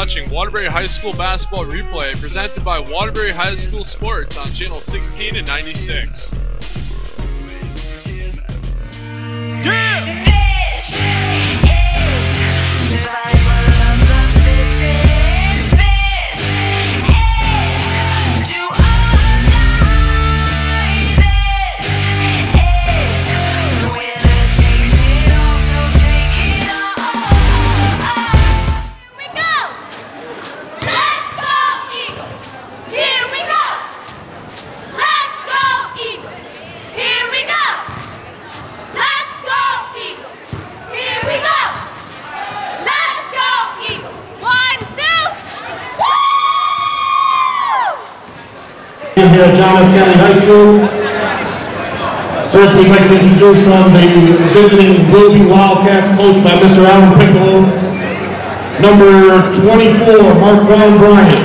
watching Waterbury High School basketball replay presented by Waterbury High School Sports on channel 16 and 96. Yeah! This is survival of the fittest. This is do or die. This is the winner takes it all, so take it all. Here we go! Let's go Eagles! Here we go! Let's go Eagles! Here we go! Let's go Eagles! Here we go! Let's go Eagles! 1, 2, woo! Here at John F. County High School. First, we'd like to introduce the visiting Wilby Wildcats, coached by Mr. Alan Piccolo. Number 24, Marquand Bryant.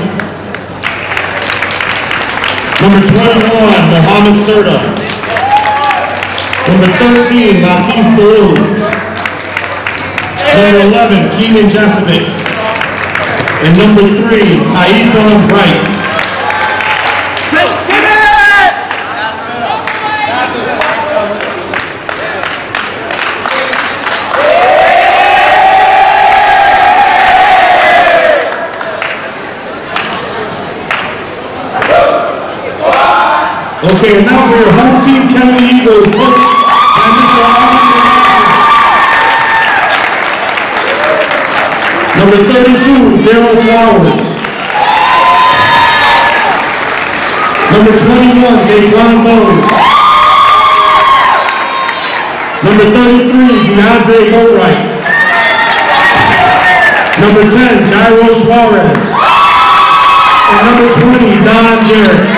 Number 21, Mohammed Serta. Number 13, Latif Baloo. Number 11, Keenan Jesovic. And number 3, Taika Wright. Okay, and now for your home team, County Eagles, coached by Mr. Arthur. Number 32, Daryl Flowers. Number 21, Daquan Bowes. Number 33, DeAndre Boatwright. Number 10, Jairo Suarez. And number 20, Don Jarrett.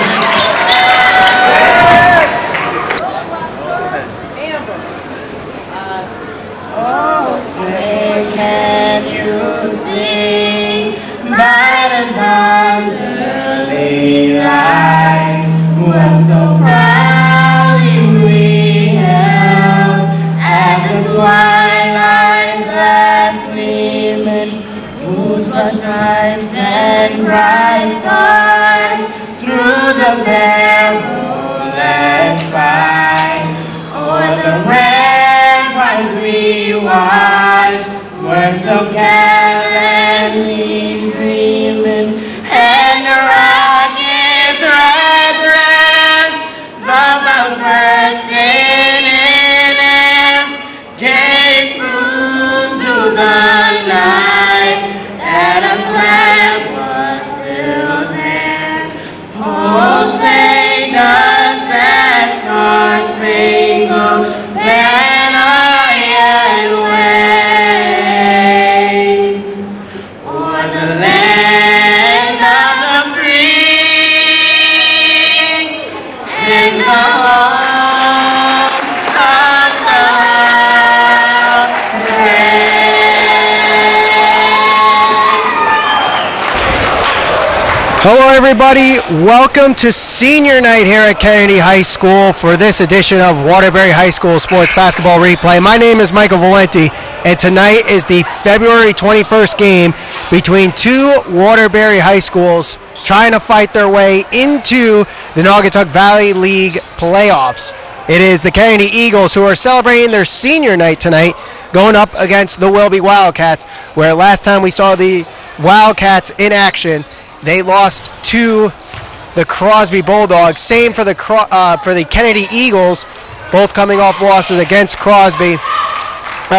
Stripes and bright stars through the perilous fight, o'er the ramparts we watched were so gallantly streaming, and the rockets' red red, the bombs bursting in air, gave proof to the night that a flag was still there. Oh, say does that star-spangled banner yet wave o'er the land of the free and the home of the Hello everybody, welcome to senior night here at Kennedy High School for this edition of Waterbury High School Sports Basketball Replay. My name is Michael Valenti, and tonight is the February 21st game between two Waterbury High Schools trying to fight their way into the Naugatuck Valley League playoffs. It is the Kennedy Eagles who are celebrating their senior night tonight, going up against the Wilby Wildcats, where last time we saw the Wildcats in action, they lost to the Crosby Bulldogs. Same for the Kennedy Eagles, both coming off losses against Crosby.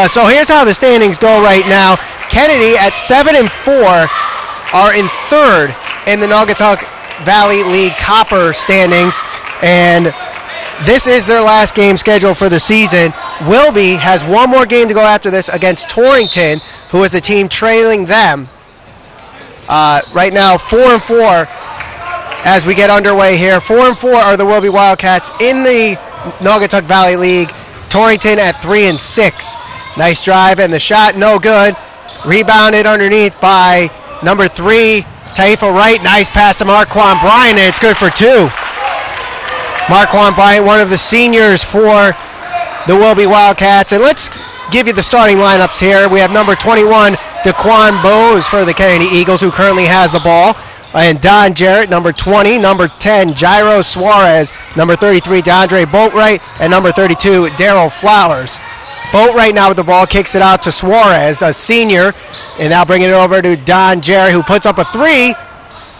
So here's how the standings go right now. Kennedy at 7-4 are in third in the Naugatuck Valley League Copper standings, and this is their last game scheduled for the season. Wilby has one more game to go after this against Torrington, who is the team trailing them. Right now, 4-4 as we get underway here. 4-4 are the Wilby Wildcats in the Naugatuck Valley League. Torrington at 3-6. Nice drive, and the shot no good. Rebounded underneath by number 3, Taifa Wright. Nice pass to Marquand Bryant, and it's good for 2. Marquand Bryant, one of the seniors for the Wilby Wildcats. And let's give you the starting lineups here. We have number 21, Daquan Bowes for the Kennedy Eagles, who currently has the ball. And Don Jarrett, number 20, number 10, Jairo Suarez, number 33, DeAndre Boatwright, and number 32, Daryl Flowers. Boatwright now with the ball, kicks it out to Suarez, a senior, and now bringing it over to Don Jarrett, who puts up a three.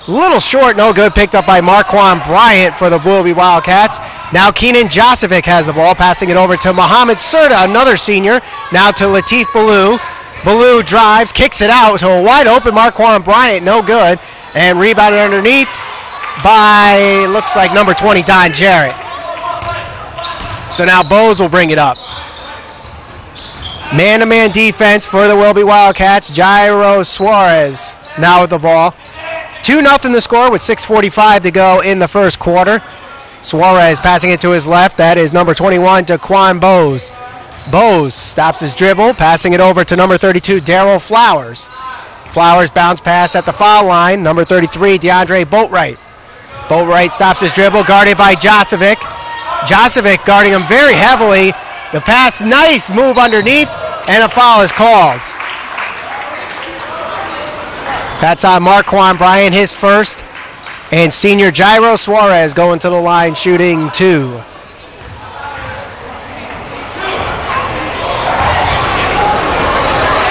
Little short, no good, picked up by Marquand Bryant for the Wilby Wildcats. Now Keenan Josevic has the ball, passing it over to Mohamed Serta, another senior, now to Latif Ballou. Ballou drives, kicks it out, so a wide open Marquand Bryant, no good. And rebounded underneath by, looks like number 20, Don Jarrett. So now Bowes will bring it up. Man-to-man defense for the Wilby Wildcats. Jairo Suarez now with the ball. 2-0 the score with 6:45 to go in the first quarter. Suarez passing it to his left. That is number 21, Daquan Bowes. Bowes stops his dribble, passing it over to number 32, Daryl Flowers. Flowers bounce pass at the foul line. Number 33, DeAndre Boatwright. Boatwright stops his dribble, guarded by Josevic. Josevic guarding him very heavily. The pass, nice move underneath, and a foul is called. That's on Marquand Bryant, his first. And senior Jairo Suarez going to the line, shooting 2.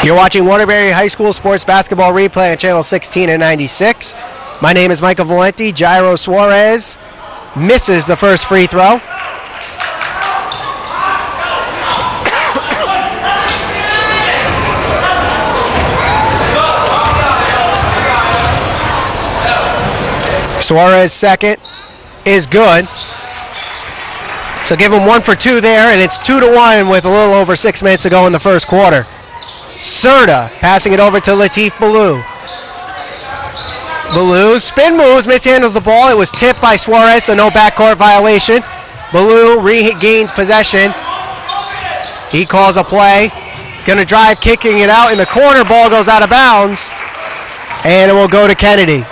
You're watching Waterbury High School Sports Basketball Replay on Channel 16 and 96. My name is Michael Valenti. Jairo Suarez misses the first free throw. Suarez second is good. So give him 1 for 2 there, and it's 2-1 with a little over 6 minutes to go in the first quarter. Serta passing it over to Latif Ballou. Ballou spin moves, mishandles the ball. It was tipped by Suarez, so no backcourt violation. Ballou regains possession. He calls a play. He's going to drive, kicking it out in the corner. Ball goes out of bounds, and it will go to Kennedy.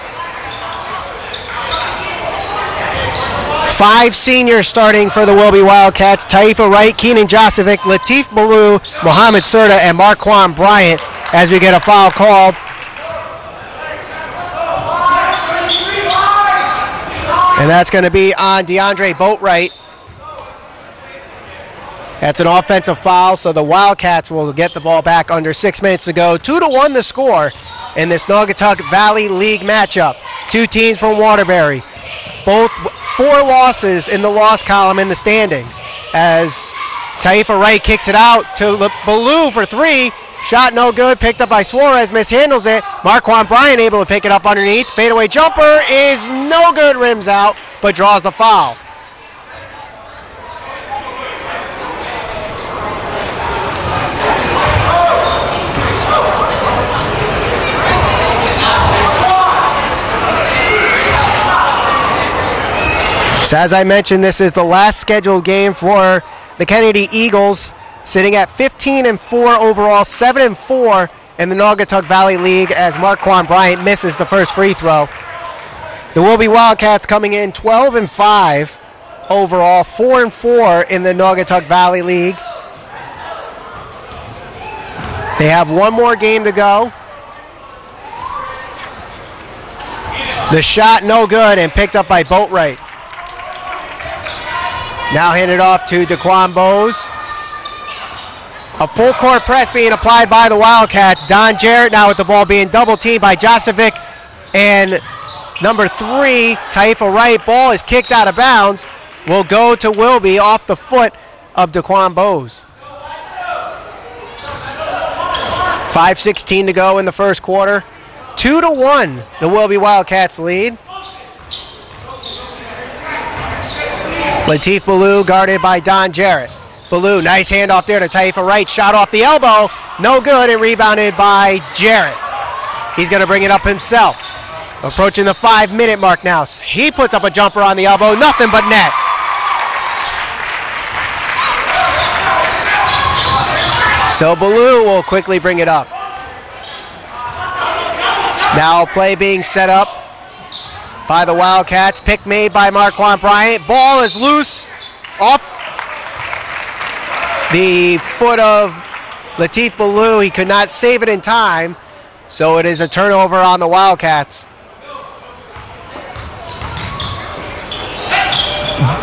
5 seniors starting for the Wilby Wildcats. Taifa Wright, Keenan Josevic, Latif Ballou, Mohamed Serta, and Marquand Bryant as we get a foul called. And that's going to be on DeAndre Boatwright. That's an offensive foul, so the Wildcats will get the ball back under 6 minutes to go. 2-1 the score in this Naugatuck Valley League matchup. 2 teams from Waterbury. Both 4 losses in the loss column in the standings. As Taifa Wright kicks it out to Ballou for 3. Shot no good, picked up by Suarez, mishandles it. Marquand Bryant able to pick it up underneath. Fadeaway jumper is no good, rims out, but draws the foul. So as I mentioned, this is the last scheduled game for the Kennedy Eagles, sitting at 15-4 overall, 7-4 in the Naugatuck Valley League as Marquand Bryant misses the first free throw. The Wilby Wildcats coming in 12-5 overall, 4-4 in the Naugatuck Valley League. They have 1 more game to go. The shot no good and picked up by Boatwright. Now handed off to Daquan Bowes. A full court press being applied by the Wildcats. Don Jarrett now with the ball being double teamed by Josevic and number 3, Taifa Wright. Ball is kicked out of bounds. Will go to Wilby off the foot of Daquan Bowes. 5:16 to go in the first quarter. 2-1, the Wilby Wildcats lead. Latif Ballou guarded by Don Jarrett. Ballou, nice handoff there to Taifa Wright. Shot off the elbow, no good, and rebounded by Jarrett. He's going to bring it up himself. Approaching the 5-minute mark now. He puts up a jumper on the elbow, nothing but net. So Ballou will quickly bring it up. Now play being set up by the Wildcats. Pick made by Marquand Bryant. Ball is loose off the foot of Latif Ballou. He could not save it in time. So it is a turnover on the Wildcats.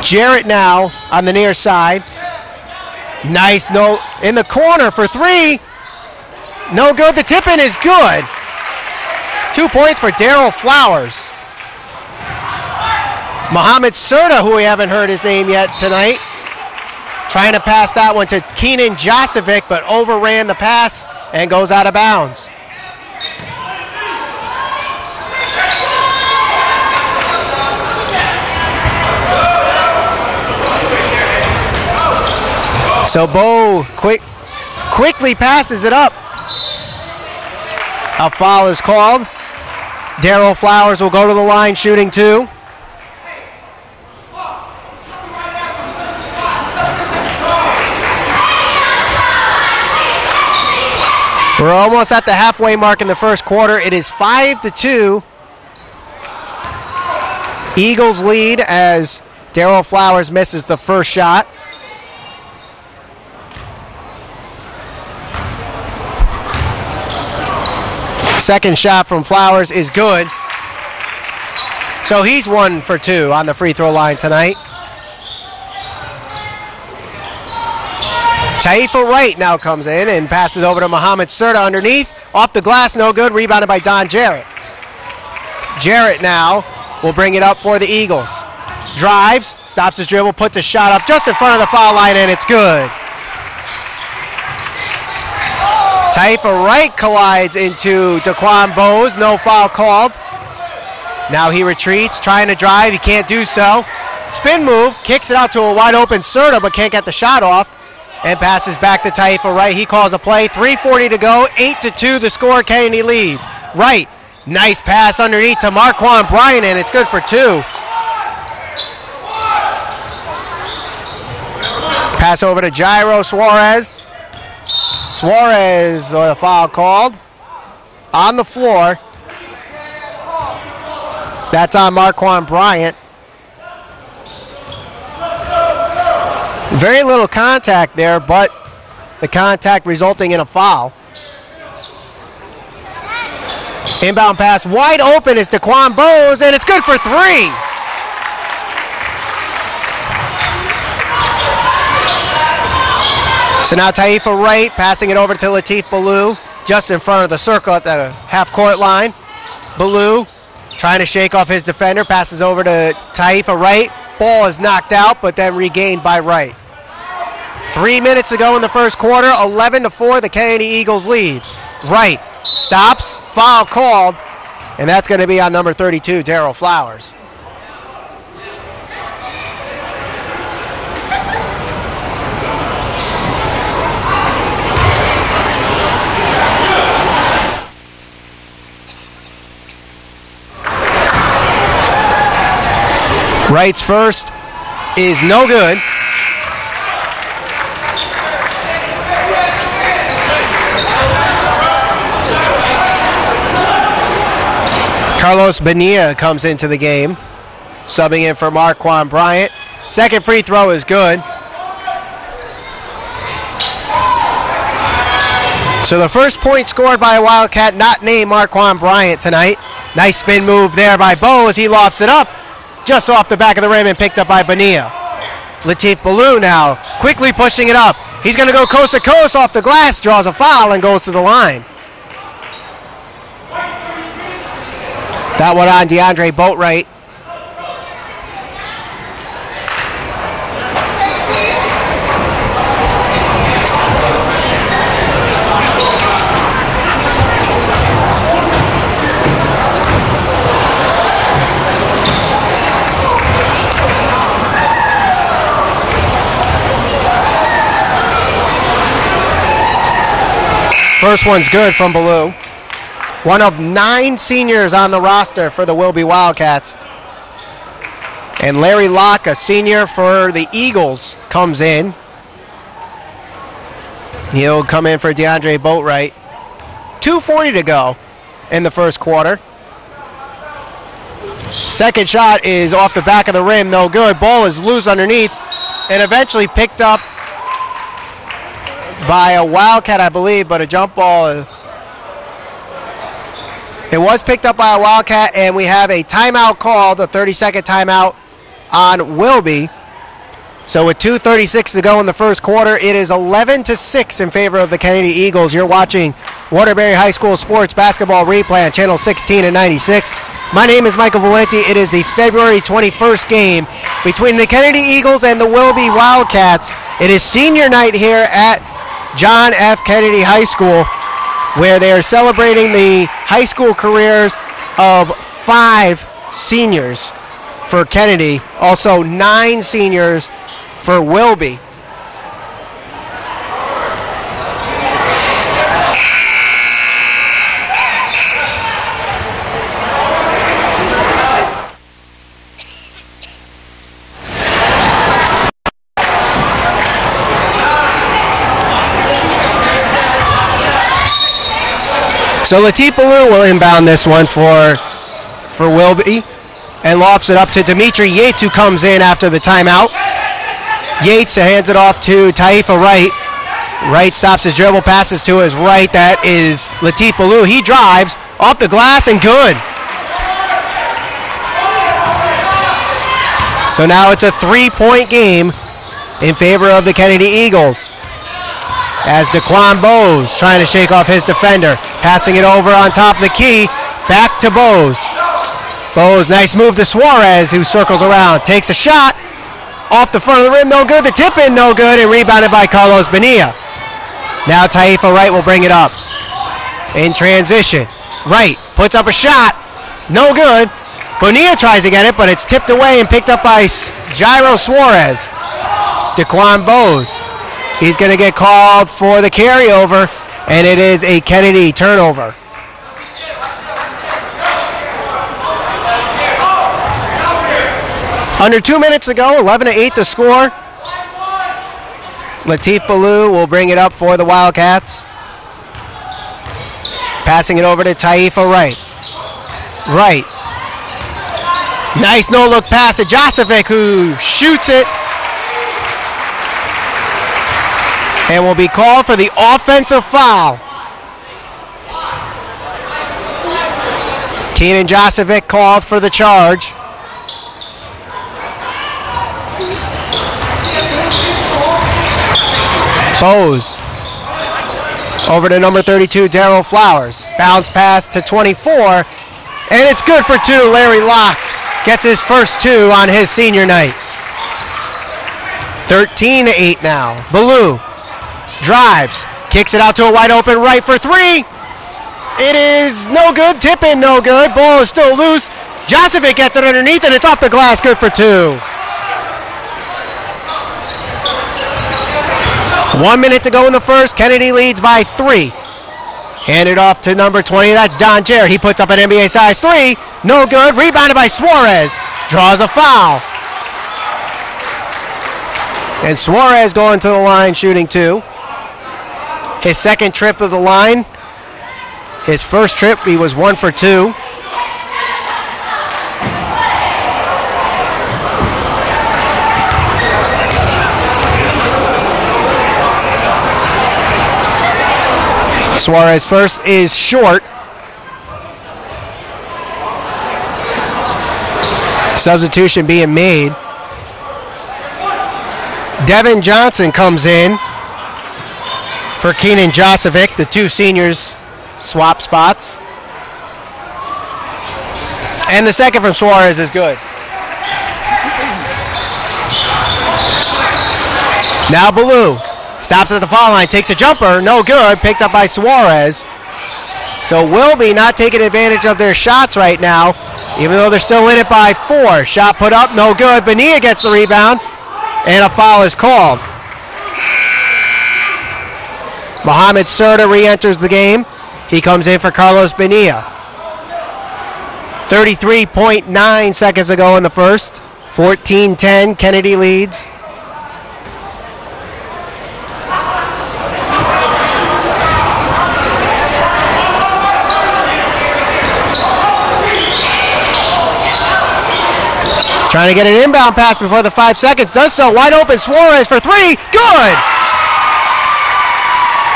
Jarrett now on the near side. Nice, no, in the corner for three. No good, the tip-in is good. 2 points for Daryl Flowers. Mohamed Serta, who we haven't heard his name yet tonight, trying to pass that one to Keenan Josevic, but overran the pass and goes out of bounds. So Bo quickly passes it up. A foul is called. Daryl Flowers will go to the line shooting two. We're almost at the halfway mark in the first quarter. It is 5-2. Eagles lead as Daryl Flowers misses the first shot. Second shot from Flowers is good. So he's 1 for 2 on the free throw line tonight. Taifa Wright now comes in and passes over to Mohamed Serta underneath. Off the glass, no good. Rebounded by Don Jarrett. Jarrett now will bring it up for the Eagles. Drives, stops his dribble, puts a shot up just in front of the foul line, and it's good. Taifa Wright collides into Daquan Bowes. No foul called. Now he retreats, trying to drive. He can't do so. Spin move, kicks it out to a wide open Serta, but can't get the shot off. And passes back to Taifa Wright. He calls a play. 3:40 to go. 8-2 the score. Kennedy leads. Wright, nice pass underneath to Marquand Bryant, and it's good for 2. Pass over to Jairo Suarez. Suarez with a foul called on the floor. That's on Marquand Bryant. Very little contact there, but the contact resulting in a foul. Inbound pass wide open is Daquan Bowes, and it's good for 3. So now Taifa Wright passing it over to Latif Ballou, just in front of the circle at the half-court line. Ballou trying to shake off his defender, passes over to Taifa Wright. Ball is knocked out, but then regained by Wright. 3 minutes ago in the first quarter, 11-4, the Kennedy Eagles lead. Wright stops, foul called, and that's going to be on number 32, Daryl Flowers. Wright's first is no good. Carlos Bonilla comes into the game, subbing in for Marquand Bryant. Second free throw is good. So the first point scored by a Wildcat not named Marquand Bryant tonight. Nice spin move there by Bo as he lofts it up. Just off the back of the rim and picked up by Bonilla. Latif Ballou now quickly pushing it up. He's going to go coast to coast off the glass, draws a foul, and goes to the line. That one on DeAndre Boatwright. First one's good from Ballou. One of 9 seniors on the roster for the Wilby Wildcats. And Larry Locke, a senior for the Eagles, comes in. He'll come in for DeAndre Boatwright. 2:40 to go in the first quarter. Second shot is off the back of the rim, no good. Ball is loose underneath and eventually picked up by a Wildcat, I believe, but a jump ball It was picked up by a Wildcat, and we have a timeout called, a 30-second timeout on Wilby. So with 2:36 to go in the first quarter, it is 11-6 in favor of the Kennedy Eagles. You're watching Waterbury High School Sports Basketball Replay on Channel 16 and 96. My name is Michael Valenti. It is the February 21st game between the Kennedy Eagles and the Wilby Wildcats. It is senior night here at John F. Kennedy High School, where they are celebrating the high school careers of 5 seniors for Kennedy, also 9 seniors for Wilby. So Latif Ballou will inbound this one for Wilby and lofts it up to Dimitri Yates, who comes in after the timeout. Yates hands it off to Taifa Wright. Wright stops his dribble, passes to his right. That is Latif Ballou. He drives off the glass and good. So now it's a 3-point game in favor of the Kennedy Eagles, as Daquan Bowes trying to shake off his defender. Passing it over on top of the key. Back to Bowes. Bowes, nice move to Suarez, who circles around. Takes a shot. Off the front of the rim, no good. The tip in, no good. And rebounded by Carlos Bonilla. Now Taifa Wright will bring it up. In transition. Wright puts up a shot. No good. Bonilla tries to get it, but it's tipped away and picked up by Jairo Suarez. Daquan Bowes. He's going to get called for the carryover, and it is a Kennedy turnover. Under 2 minutes to go, 11-8 the score. Latif Ballou will bring it up for the Wildcats. Passing it over to Taifa Wright. Wright. Nice no-look pass to Josevic, who shoots it. And will be called for the offensive foul. Keenan Josevic called for the charge. Bowes over to number 32, Darryl Flowers. Bounce pass to 24, and it's good for 2. Larry Locke gets his first 2 on his senior night. 13-8 now. Ballou drives, kicks it out to a wide open right for 3. It is no good. Tip in, no good. Ball is still loose. Josevic gets it underneath, and it's off the glass. Good for 2. 1 minute to go in the first. Kennedy leads by 3. Handed off to number 20. That's John Jarrett. He puts up an NBA size 3. No good. Rebounded by Suarez. Draws a foul. And Suarez going to the line shooting 2. His second trip of the line. His first trip, he was 1 for 2. Suarez first is short. Substitution being made. Devin Johnson comes in for Keenan Josevic. The 2 seniors swap spots. And the second from Suarez is good. Now Ballou stops at the foul line, takes a jumper, no good, picked up by Suarez. So Wilby not taking advantage of their shots right now, even though they're still in it by 4. Shot put up, no good. Bonilla gets the rebound, and a foul is called. Mohamed Serta re-enters the game. He comes in for Carlos Bonilla. 33.9 seconds ago in the first. 14-10, Kennedy leads. Trying to get an inbound pass before the 5 seconds. Does so. Wide open. Suarez for 3. Good!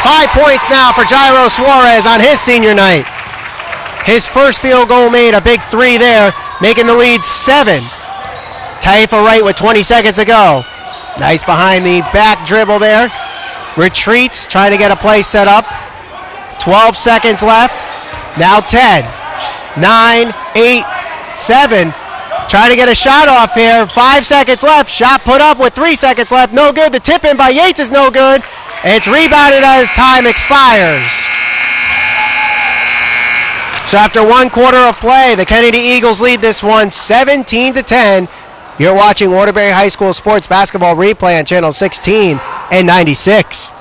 5 points now for Jairo Suarez on his senior night. His first field goal made, a big 3 there, making the lead 7. Taifa Wright with 20 seconds to go. Nice behind the back dribble there. Retreats, trying to get a play set up. 12 seconds left. Now 10, 9, 8, 7. Trying to get a shot off here. 5 seconds left. Shot put up with 3 seconds left. No good. The tip in by Yates is no good. And it's rebounded as time expires. So after 1 quarter of play, the Kennedy Eagles lead this one 17-10. You're watching Waterbury High School Sports Basketball Replay on Channel 16 and 96.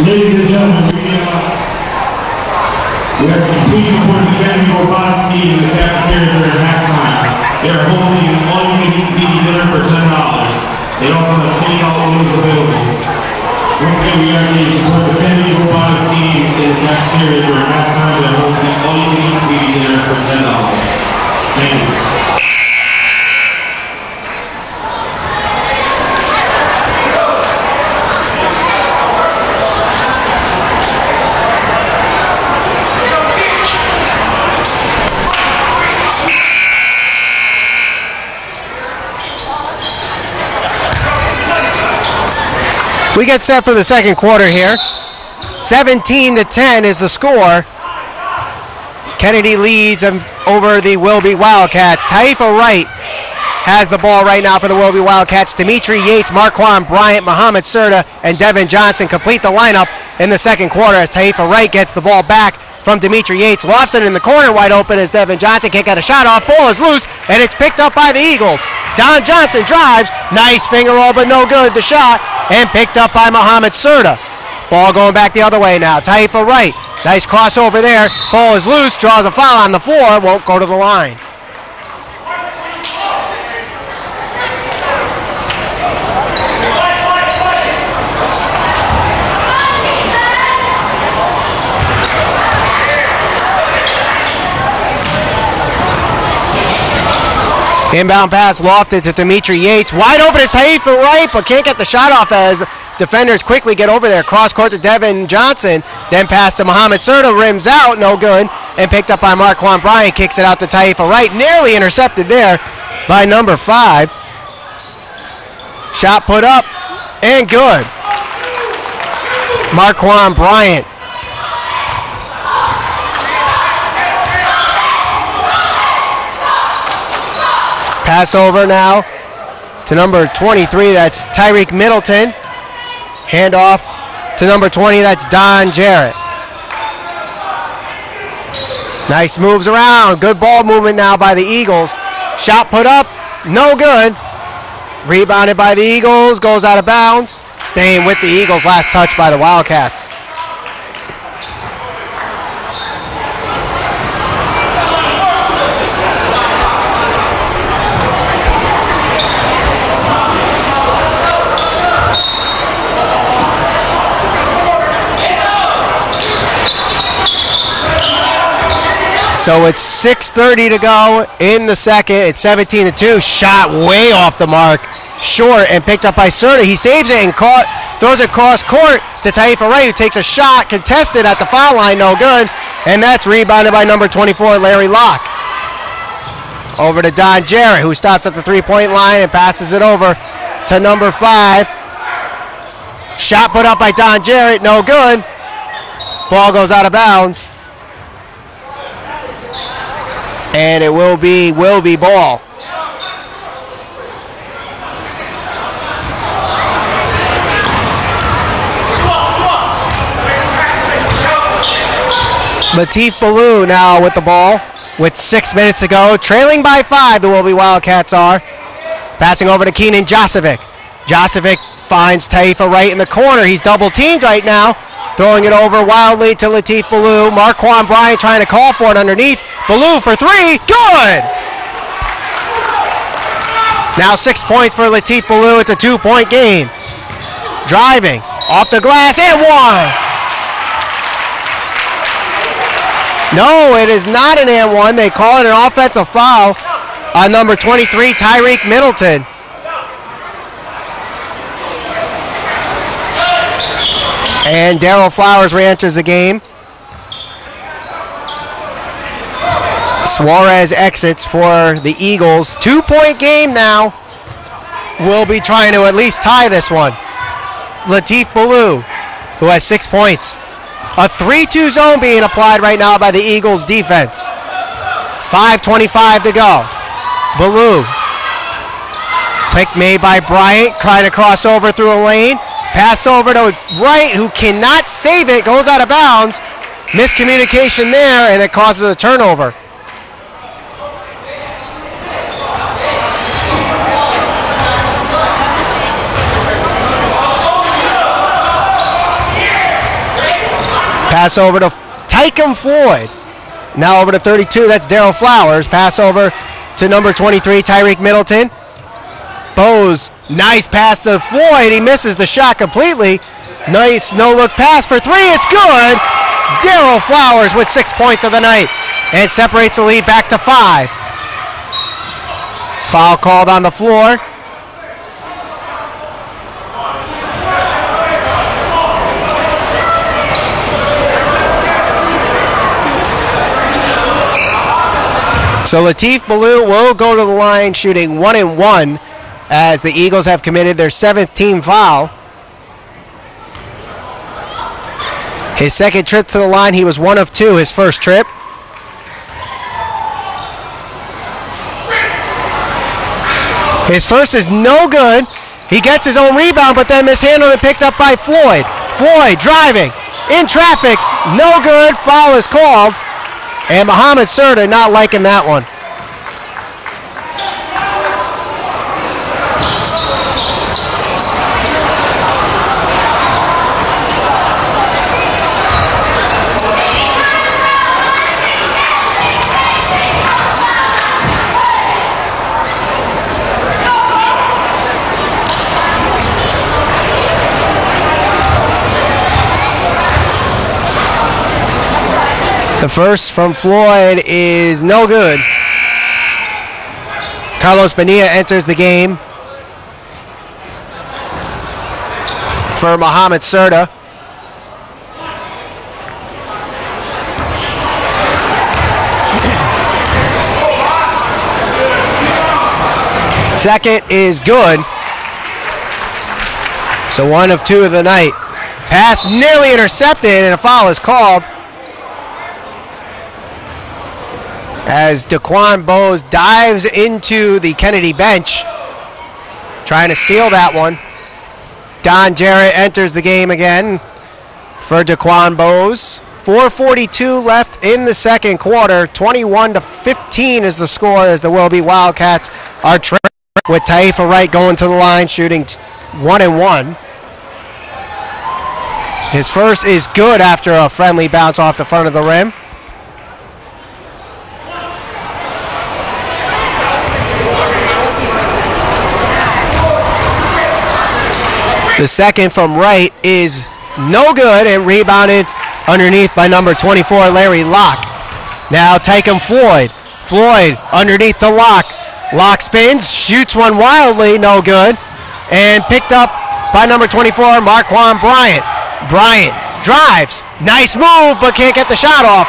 Ladies and gentlemen, we have some please support the Kennedy robotics team in the cafeteria during halftime. They are hosting an all-you-can-eat media dinner for $10. They also have $10 meals available. Once again, we ask you to support the Kennedy robotics team in the cafeteria during halftime. They are hosting an all-you-can-eat media dinner for $10. Thank you. We get set for the second quarter here. 17-10 is the score. Kennedy leads over the Wilby Wildcats. Taifa Wright has the ball right now for the Wilby Wildcats. Dimitri Yates, Marquand Bryant, Muhammad Serta, and Devin Johnson complete the lineup in the second quarter as Taifa Wright gets the ball back from Dimitri Yates. Lofts it in the corner wide open as Devin Johnson can't get a shot off. Ball is loose, and it's picked up by the Eagles. Don Johnson drives. Nice finger roll, but no good. The shot, and picked up by Muhammad Serta. Ball going back the other way now. Taifa Wright. Nice crossover there. Ball is loose. Draws a foul on the floor. Won't go to the line. Inbound pass lofted to Dimitri Yates. Wide open is Taifa Wright, but can't get the shot off as defenders quickly get over there. Cross court to Devin Johnson. Then pass to Muhammad Serta. Rims out. No good. And picked up by Marquand Bryant. Kicks it out to Taifa Wright. Nearly intercepted there by number 5. Shot put up and good. Marquand Bryant. Pass over now to number 23, that's Tyreek Middleton. Handoff to number 20, that's Don Jarrett. Nice moves around. Good ball movement now by the Eagles. Shot put up, no good. Rebounded by the Eagles, goes out of bounds. Staying with the Eagles, last touch by the Wildcats. So it's 6:30 to go in the second. It's 17-2. Shot way off the mark. Short and picked up by Serta. He saves it and throws it cross court to Taifa Wright, who takes a shot contested at the foul line. No good. And that's rebounded by number 24, Larry Locke. Over to Don Jarrett, who stops at the three-point line and passes it over to number 5. Shot put up by Don Jarrett. No good. Ball goes out of bounds. And it will be ball. Latif Ballou now with the ball with 6 minutes to go. Trailing by 5, the Wilby Wildcats are. Passing over to Keenan Josevic. Josevic finds Taifa Wright in the corner. He's double teamed right now. Throwing it over wildly to Latif Ballou. Marquand Bryant trying to call for it underneath. Ballou for 3. Good! Now 6 points for Latif Ballou. It's a 2-point game. Driving, off the glass, and one. No, it is not an and one. They call it an offensive foul on number 23, Tyreek Middleton. And Darryl Flowers re-enters the game. Suarez exits for the Eagles. 2-point game now. We'll be trying to at least tie this one. Latif Ballou, who has 6 points. A 3-2 zone being applied right now by the Eagles defense. 5:25 to go. Ballou. Pick made by Bryant, trying to cross over through a lane. Pass over to Wright, who cannot save it, goes out of bounds. Miscommunication there, and it causes a turnover. Pass over to Tycom Floyd. Now over to 32, that's Darryl Flowers. Pass over to number 23, Tyreek Middleton. Bose, nice pass to Floyd. He misses the shot completely. Nice no-look pass for three. It's good. Darryl Flowers with 6 points of the night and separates the lead back to 5. Foul called on the floor. So Latif Ballou will go to the line shooting 1 and 1 as the Eagles have committed their 7th team foul. His second trip to the line, he was 1 of 2 his first trip. His first is no good. He gets his own rebound, but then mishandled and picked up by Floyd. Floyd driving in traffic, no good. Foul is called. And Mohamed Serta not liking that one. The first from Floyd is no good. Carlos Bonilla enters the game for Mohamed Serta. Second is good. So 1 of 2 of the night. Pass nearly intercepted and a foul is called. As Daquan Bose dives into the Kennedy bench, trying to steal that one. Don Jarrett enters the game again for Daquan Bose. 4:42 left in the second quarter. 21-15 is the score as the Wilby Wildcats are trailing, with Taifa Wright going to the line shooting 1 and 1. His first is good after a friendly bounce off the front of the rim. The second from Wright is no good and rebounded underneath by number 24, Larry Locke. Now Tycom Floyd. Floyd underneath the Locke. Locke spins, shoots one wildly, no good. And picked up by number 24, Marquand Bryant. Bryant drives. Nice move, but can't get the shot off.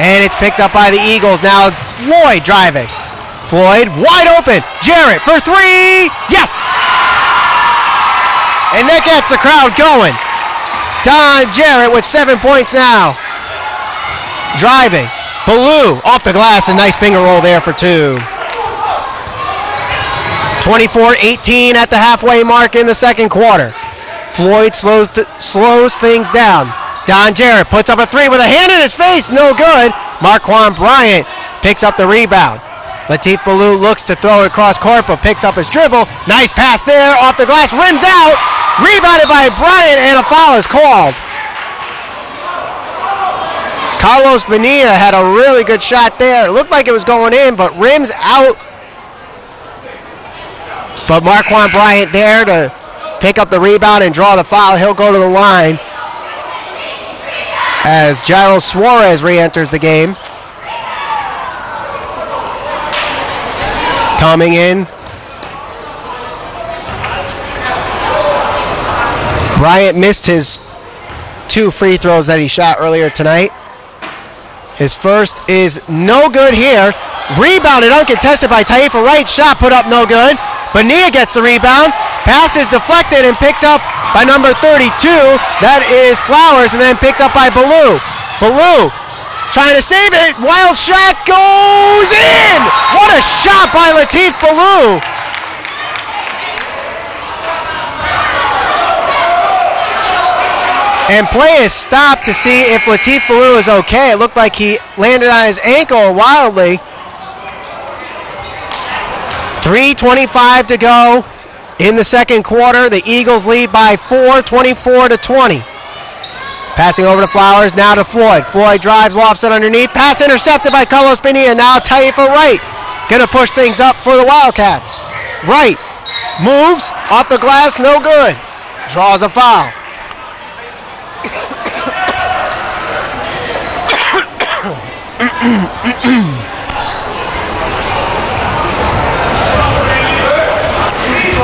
And it's picked up by the Eagles. Now Floyd driving. Floyd wide open. Jarrett for three. Yes! And that gets the crowd going. Don Jarrett with 7 points now. Driving. Ballou off the glass. A nice finger roll there for 2. 24-18 at the halfway mark in the second quarter. Floyd slows things down. Don Jarrett puts up a 3 with a hand in his face. No good. Marquand Bryant picks up the rebound. Latif Ballou looks to throw it across court, but picks up his dribble. Nice pass there, off the glass, rims out. Rebounded by Bryant, and a foul is called. Carlos Bonilla had a really good shot there. It looked like it was going in, but rims out But Marquand Bryant there to pick up the rebound and draw the foul. He'll go to the line as Jairo Suarez re-enters the game. Coming in, Bryant missed his 2 free throws that he shot earlier tonight. His first is no good here. Rebounded, uncontested by Taifa Wright. Shot put up no good. Bonilla gets the rebound. Pass is deflected and picked up by number 32. That is Flowers, and then picked up by Ballou. Ballou trying to save it. Wild shot goes in. What a shot by Latif Ballou. And play is stopped to see if Latif Ballou is okay. It looked like he landed on his ankle wildly. 3:25 to go in the second quarter. The Eagles lead by 4, 24-20. Passing over to Flowers, now to Floyd. Floyd drives, lofts it underneath. Pass intercepted by Carlos Bonilla. Now Taifa Wright going to push things up for the Wildcats. Wright moves off the glass, no good. Draws a foul.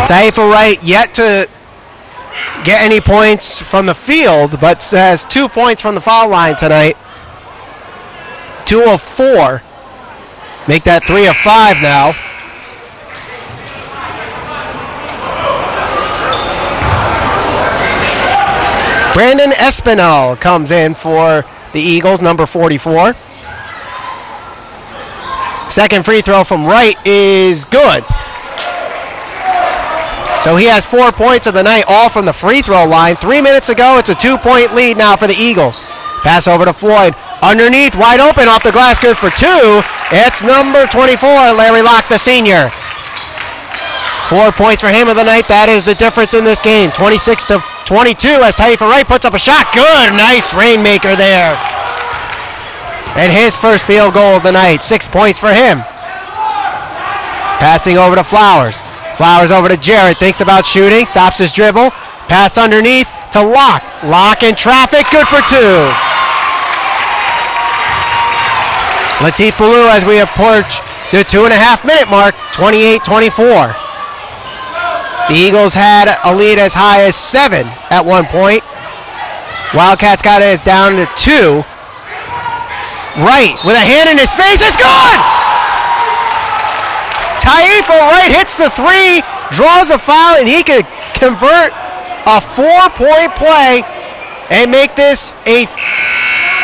Taifa Wright yet to get any points from the field, but has 2 points from the foul line tonight. 2 of 4. Make that 3 of 5 now. Brandon Espinal comes in for the Eagles, number 44. Second free throw from Wright is good. So he has 4 points of the night, all from the free throw line. 3 minutes ago, it's a 2-point lead now for the Eagles. Pass over to Floyd. Underneath, wide open, off the glass, good for 2. It's number 24, Larry Locke, the senior. 4 points for him of the night. That is the difference in this game. 26-22 as Taifa Wright puts up a shot. Good, nice rainmaker there. And his first field goal of the night. 6 points for him. Passing over to Flowers. Flowers over to Jarrett, thinks about shooting, stops his dribble, pass underneath to Locke. Locke in traffic, good for 2. Latif Ballou as we approach the 2.5-minute mark, 28-24. The Eagles had a lead as high as 7 at one point. Wildcats got it as down to 2. Wright with a hand in his face, it's good! Taifa Wright hits the 3, draws a foul, and he could convert a 4-point play and make this a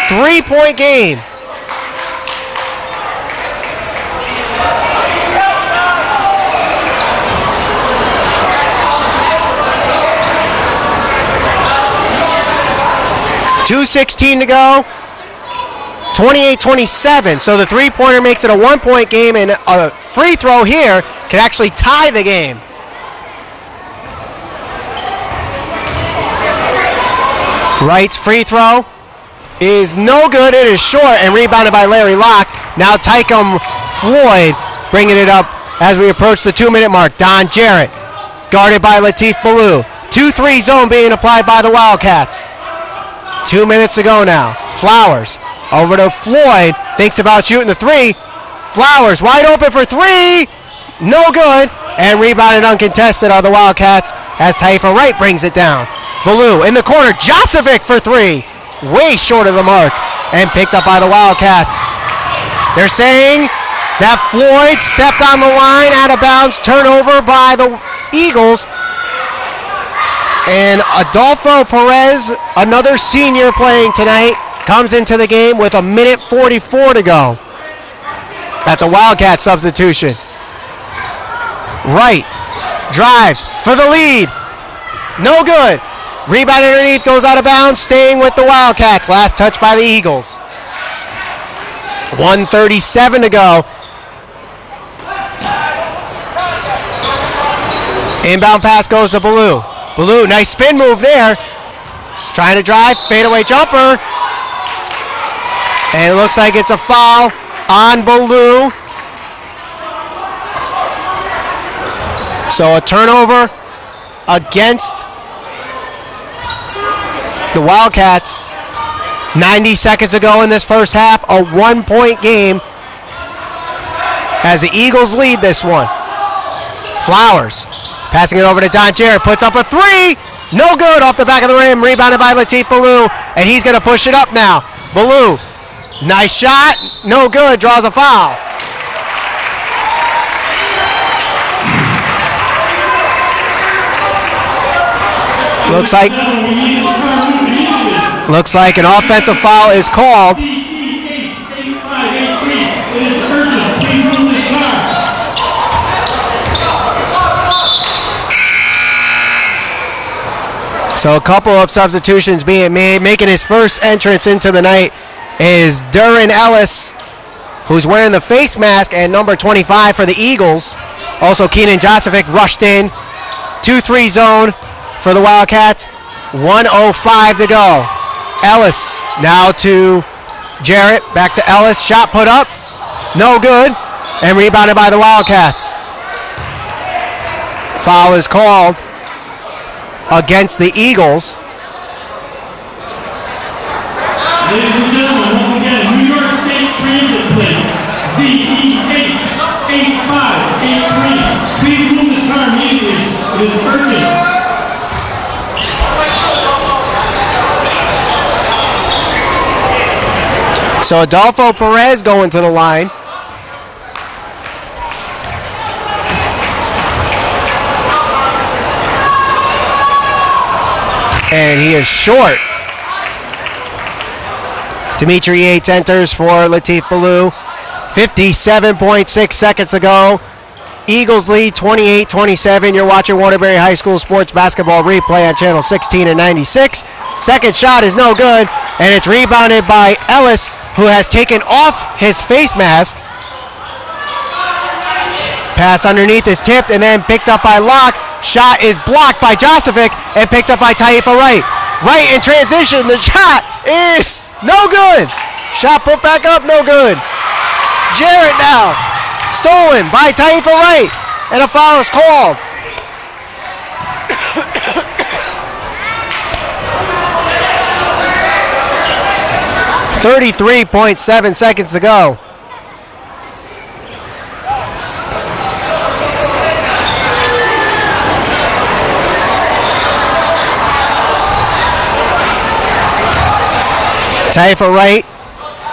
3-point game. .2:16 to go. 28-27, so the three-pointer makes it a 1-point game, and a free throw here can actually tie the game. Wright's free throw is no good. It is short and rebounded by Larry Locke. Now Tycum Floyd bringing it up as we approach the 2-minute mark. Don Jarrett guarded by Latif Ballou. 2-3 zone being applied by the Wildcats. 2 minutes to go now. Flowers over to Floyd, thinks about shooting the 3. Flowers wide open for 3, no good, and rebounded uncontested are the Wildcats as Taifa Wright brings it down. Ballou in the corner, Josevic for 3, way short of the mark, and picked up by the Wildcats. They're saying that Floyd stepped on the line, out of bounds, turnover by the Eagles. And Adolfo Perez, another senior playing tonight, comes into the game with 1:44 to go. That's a Wildcat substitution. Wright drives for the lead. No good. Rebound underneath, goes out of bounds, staying with the Wildcats. Last touch by the Eagles. 1:37 to go. Inbound pass goes to Ballou. Ballou, nice spin move there. Trying to drive, fadeaway jumper. And it looks like it's a foul on Ballou. So a turnover against the Wildcats. 90 seconds ago in this first half, a 1-point game as the Eagles lead this one. Flowers passing it over to Don Jarrett, puts up a three, no good, off the back of the rim, rebounded by Latif Ballou, and he's going to push it up now. Ballou, nice shot, no good, draws a foul. Looks like an offensive foul is called. So a couple of substitutions being made. Making his first entrance into the night is Duran Ellis, who's wearing the face mask, and number 25 for the Eagles. Also Keenan Josevic rushed in. 2-3 zone for the Wildcats. 1:05 to go. Ellis now to Jarrett. Back to Ellis. Shot put up. No good. And rebounded by the Wildcats. Foul is called against the Eagles. Ladies and gentlemen, once again, New York State Transit plate ZEH8583. Please move this car immediately. It is urgent. So Adolfo Perez going to the line. And he is short. Dimitri Yates enters for Latif Ballou. 57.6 seconds ago. Eagles lead 28-27. You're watching Waterbury High School Sports Basketball Replay on channel 16 and 96. Second shot is no good, and it's rebounded by Ellis, who has taken off his face mask. Pass underneath is tipped and then picked up by Locke. Shot is blocked by Josevic and picked up by Taifa Wright. Wright in transition. The shot is no good. Shot put back up, no good. Jarrett now. Stolen by Taifa Wright. And a foul is called. .7 seconds to go. Taifa Wright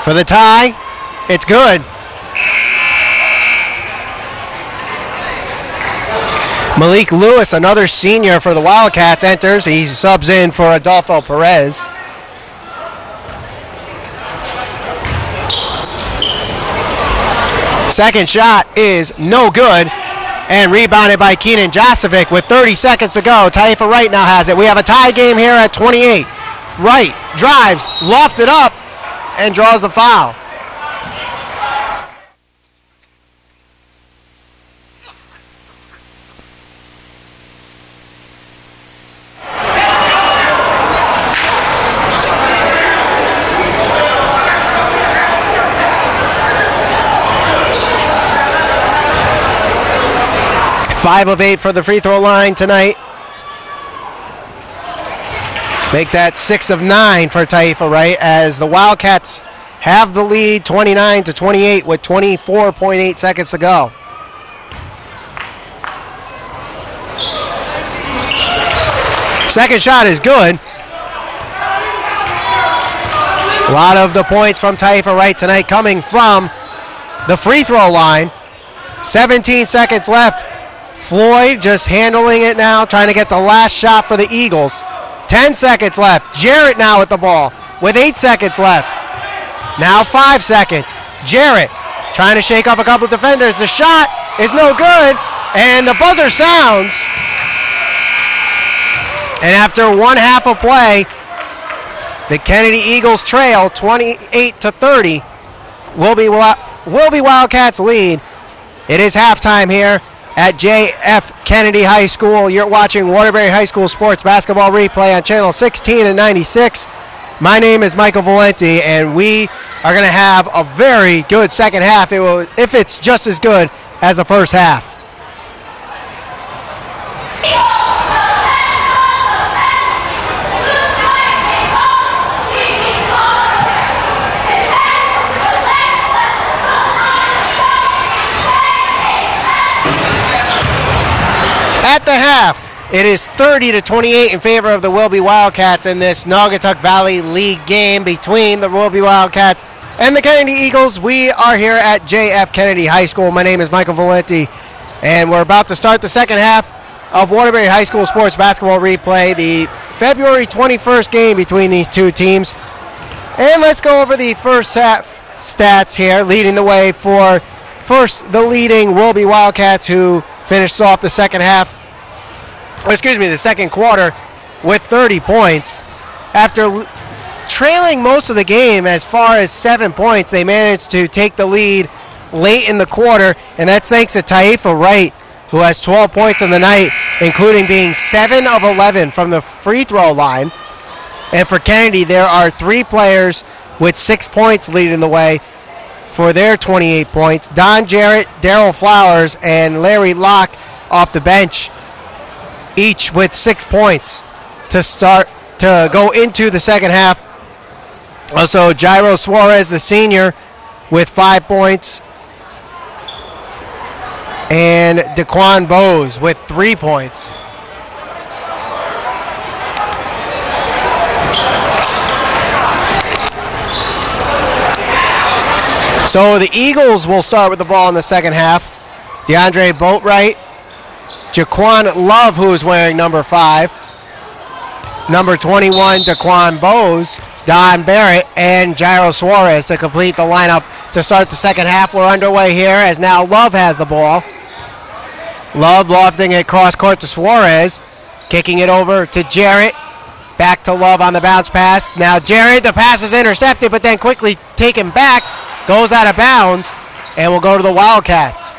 for the tie. It's good. Malik Lewis, another senior for the Wildcats, enters. He subs in for Adolfo Perez. Second shot is no good, and rebounded by Keenan Josevic with 30 seconds to go. Taifa Wright now has it. We have a tie game here at 28. Wright drives, lofted up, and draws the foul. Five of 8 for the free throw line tonight. Make that 6 of 9 for Taifa Wright as the Wildcats have the lead 29-28 with 24.8 seconds to go. Second shot is good. A lot of the points from Taifa Wright tonight coming from the free throw line. 17 seconds left. Floyd just handling it now, trying to get the last shot for the Eagles. 10 seconds left. Jarrett now with the ball with 8 seconds left. Now 5 seconds. Jarrett trying to shake off a couple of defenders. The shot is no good, and the buzzer sounds. And after one half of play, the Kennedy Eagles trail 28-30. Wilby Wildcats lead. It is halftime here at JF Kennedy High School. You're watching Waterbury High School Sports Basketball Replay on channel 16 and 96. My name is Michael Valenti, and we are going to have a very good second half, if it's just as good as the first half. the half, it is 30-28 in favor of the Wilby Wildcats in this Naugatuck Valley League game between the Wilby Wildcats and the Kennedy Eagles. We are here at J.F. Kennedy High School. My name is Michael Valenti, and we're about to start the second half of Waterbury High School Sports Basketball Replay, the February 21st game between these two teams. And let's go over the first half stats here, leading the way for first the leading Wilby Wildcats, who finished off the second quarter with 30 points. After trailing most of the game as far as 7 points, they managed to take the lead late in the quarter, and that's thanks to Taifa Wright, who has 12 points in the night, including being 7 of 11 from the free throw line. And for Kennedy, there are 3 players with 6 points leading the way for their 28 points. Don Jarrett, Daryl Flowers, and Larry Locke off the bench, each with 6 points to go into the second half. Also, Jairo Suarez, the senior, with 5 points. And Daquan Bowes with 3 points. So the Eagles will start with the ball in the second half. DeAndre Boatwright, Jaquan Love, who is wearing number 5, number 21, Daquan Bowes, Don Barrett, and Jairo Suarez to complete the lineup to start the second half. We're underway here as now Love has the ball. Love lofting it cross court to Suarez, kicking it over to Jarrett. Back to Love on the bounce pass. Now Jarrett, the pass is intercepted, but then quickly taken back, goes out of bounds, and will go to the Wildcats.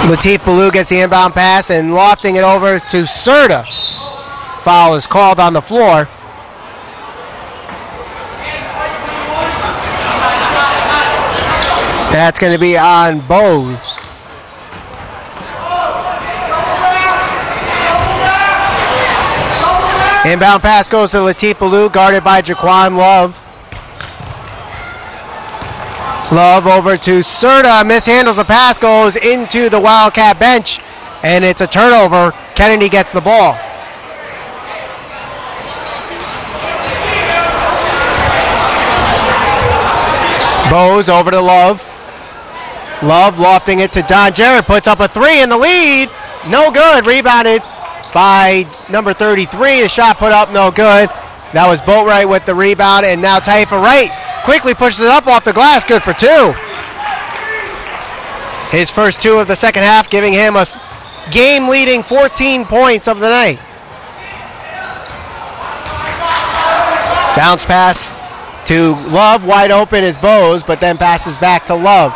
Latif Ballou gets the inbound pass and lofting it over to Serta. Foul is called on the floor. That's going to be on Bowes. Inbound pass goes to Latif Ballou, guarded by Jaquan Love. Love over to Serta, mishandles the pass, goes into the Wildcat bench, and it's a turnover. Kennedy gets the ball. Bowes over to Love. Love lofting it to Don Jarrett, puts up a 3 in the lead. No good, rebounded by number 33. The shot put up, no good. That was Boatwright with the rebound, and now Taifa Wright quickly pushes it up off the glass, good for 2. His first 2 of the second half, giving him a game-leading 14 points of the night. Bounce pass to Love, wide open is Bowes, but then passes back to Love.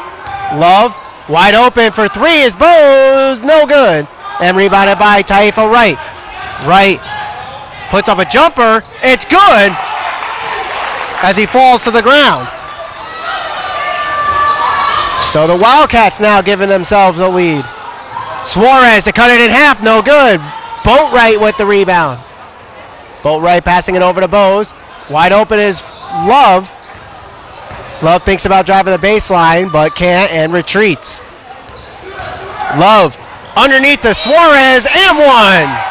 Love, wide open for 3 is Bowes, no good. And rebounded by Taifa Wright. Wright puts up a jumper, it's good, as he falls to the ground. So the Wildcats now giving themselves a lead. Suarez to cut it in half, no good. Boatwright with the rebound. Boatwright passing it over to Bowes. Wide open is Love. Love thinks about driving the baseline, but can't and retreats. Love underneath to Suarez, and 1.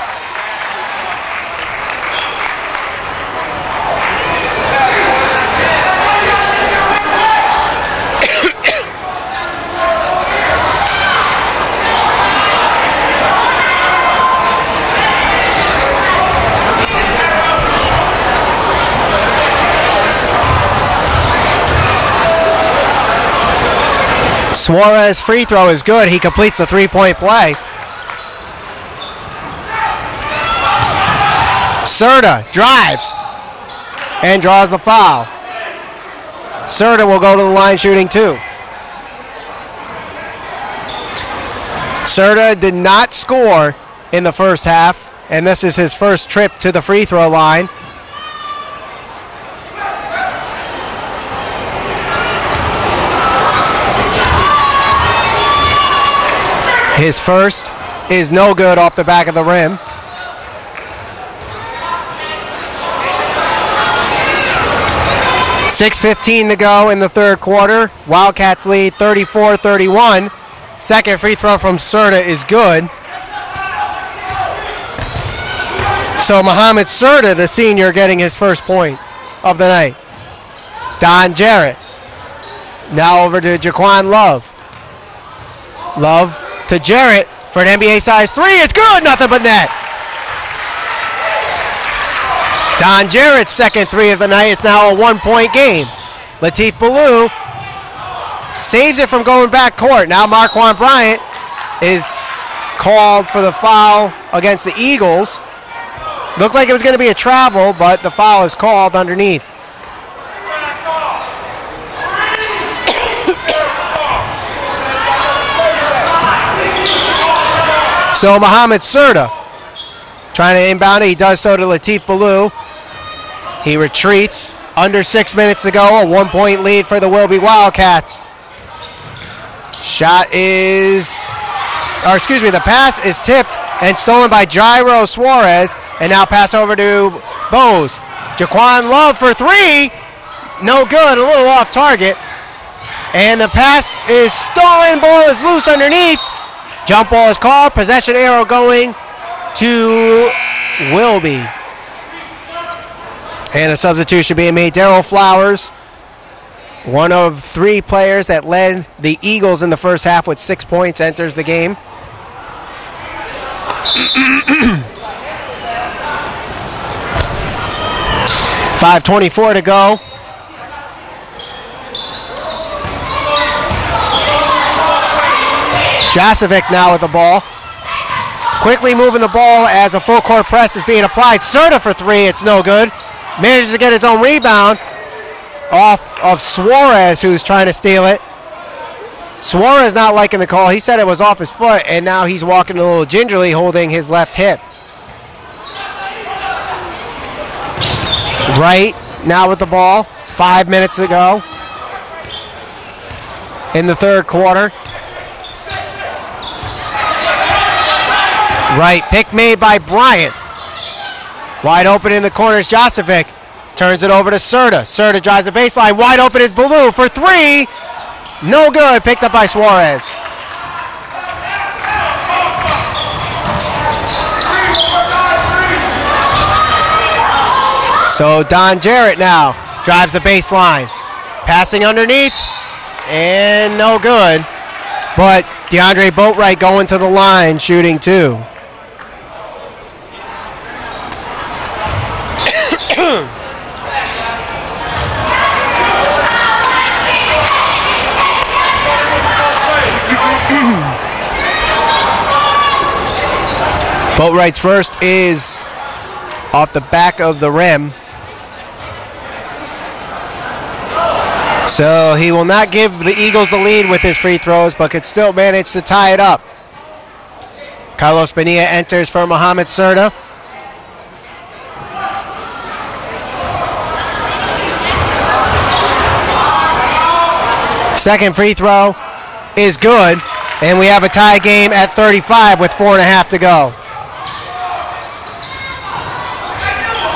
Suarez free throw is good. He completes the 3-point play. Serta drives and draws the foul. Serta will go to the line shooting 2. Serta did not score in the first half, and this is his first trip to the free throw line. His first is no good off the back of the rim. 6:15 to go in the third quarter. Wildcats lead 34-31. Second free throw from Serta is good. So Muhammad Serta, the senior, getting his first point of the night. Don Jarrett. Now over to Jaquan Love. Love to Jarrett for an NBA size three. It's good, nothing but net. Don Jarrett's second three of the night. It's now a 1-point game. Latif Ballou saves it from going back court. Now Marquand Bryant is called for the foul against the Eagles. Looked like it was going to be a travel, but the foul is called underneath. So Muhammad Serta trying to inbound it. He does so to Latif Ballou. He retreats. Under 6 minutes to go. A 1-point lead for the Wilby Wildcats. The pass is tipped and stolen by Jairo Suarez. And now pass over to Bose. Jaquan Love for three. No good, a little off target. And the pass is stolen. Ball is loose underneath. Jump ball is called. Possession arrow going to Wilby. And a substitution being made. Darryl Flowers, one of three players that led the Eagles in the first half with 6 points, enters the game. .5:24 to go. Jasovic now with the ball. Quickly moving the ball as a full court press is being applied. Serta for three, it's no good. Manages to get his own rebound off of Suarez, who's trying to steal it. Suarez not liking the call. He said it was off his foot, and now he's walking a little gingerly, holding his left hip. Wright now with the ball. 5 minutes to go in the third quarter. Wright, pick made by Bryant. Wide open in the corners, Jasovic. Turns it over to Serta. Serta drives the baseline. Wide open is Ballou for three. No good. Picked up by Suarez. So Don Jarrett now drives the baseline. Passing underneath. And no good. But DeAndre Boatwright going to the line, shooting two. Boatwright's first is off the back of the rim. So he will not give the Eagles the lead with his free throws, but could still manage to tie it up. Carlos Bonilla enters for Muhammad Serta. Second free throw is good, and we have a tie game at 35 with 4.5 to go.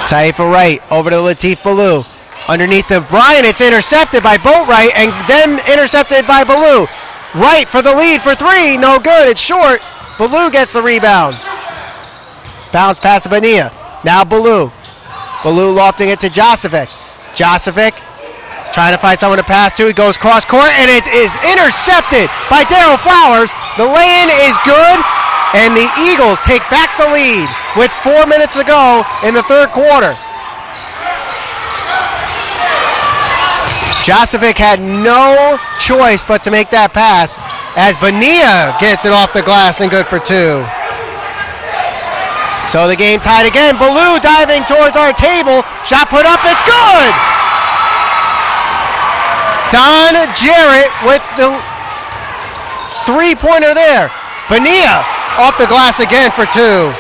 Taifa Wright over to Latif Ballou. Underneath the Bryant, it's intercepted by Boatwright and then intercepted by Ballou. Wright for the lead for three, no good, it's short. Ballou gets the rebound. Bounce pass to Bonilla. Now Ballou. Ballou lofting it to Jasovic. Jasovic trying to find someone to pass to. He goes cross court and it is intercepted by Darryl Flowers. The lay-in is good and the Eagles take back the lead with 4 minutes to go in the third quarter. Jasovic had no choice but to make that pass as Bonilla gets it off the glass and good for two. So the game tied again. Ballou diving towards our table. Shot put up, it's good! Don Jarrett with the three-pointer there. Bonilla off the glass again for two.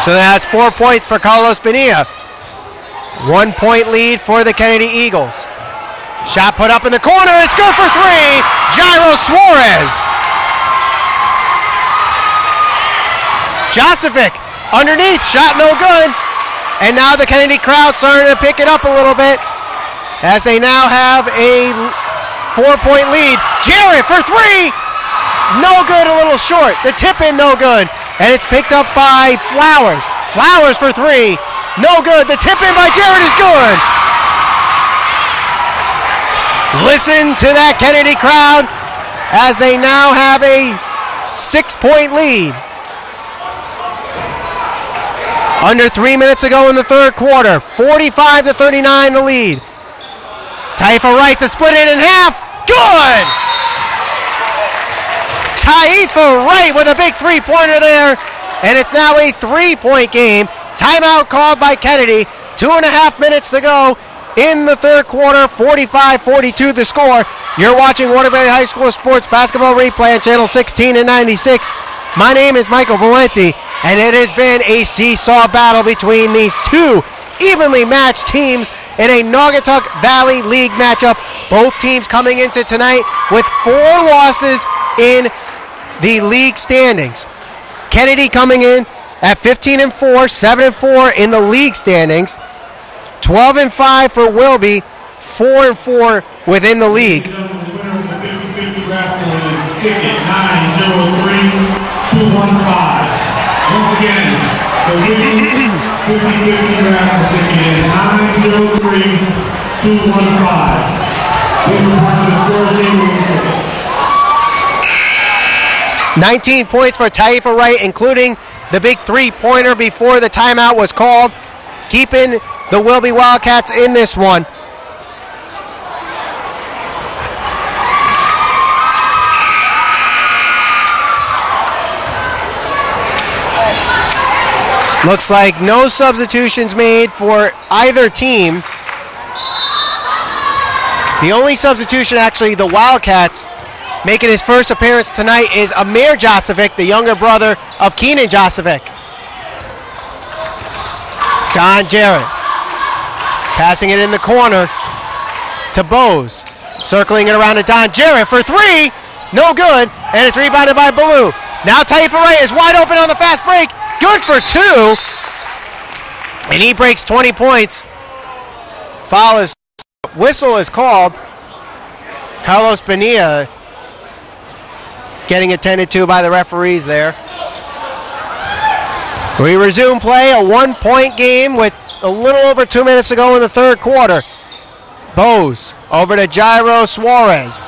So that's 4 points for Carlos Bonilla. 1 point lead for the Kennedy Eagles. Shot put up in the corner, it's good for three. Jairo Suarez. Jasovic underneath, shot no good. And now the Kennedy crowd starting to pick it up a little bit as they now have a 4-point lead. Jarrett for three. No good, a little short. The tip in, no good. And it's picked up by Flowers. Flowers for three. No good. The tip in by Jarrett is good. Listen to that Kennedy crowd as they now have a 6-point lead. Under 3 minutes ago in the third quarter. 45-39 the lead. Taifa Wright to split it in half. Good! Taifa Wright with a big three-pointer there. And it's now a 3-point game. Timeout called by Kennedy. 2.5 minutes to go in the third quarter. 45-42 the score. You're watching Waterbury High School Sports Basketball Replay on Channel 16 and 96. My name is Michael Valenti, and it has been a seesaw battle between these two evenly matched teams in a Naugatuck Valley League matchup. Both teams coming into tonight with 4 losses in the league standings. Kennedy coming in at 15-4, 7-4 in the league standings. 12-5 for Wilby, 4-4 within the league. The winner of the 50-50 raffle is ticket 903-215. Once again, the winning 50-50 raffle ticket is 903-215. Please report to the score sheet with the ticket. 19 points for Taifa Wright, including the big three-pointer before the timeout was called, keeping the Wilby Wildcats in this one. Looks like no substitutions made for either team. The only substitution, actually, the Wildcats making his first appearance tonight is Amir Josevic, the younger brother of Keenan Josevic. Don Jarrett passing it in the corner to Bose. Circling it around to Don Jarrett for three. No good, and it's rebounded by Ballou. Now Taifa Wright is wide open on the fast break. Good for two. And he breaks 20 points. Foul is, whistle is called. Carlos Bonilla getting attended to by the referees there. We resume play, a 1-point game with a little over 2 minutes to go in the third quarter. Bose over to Jairo Suarez.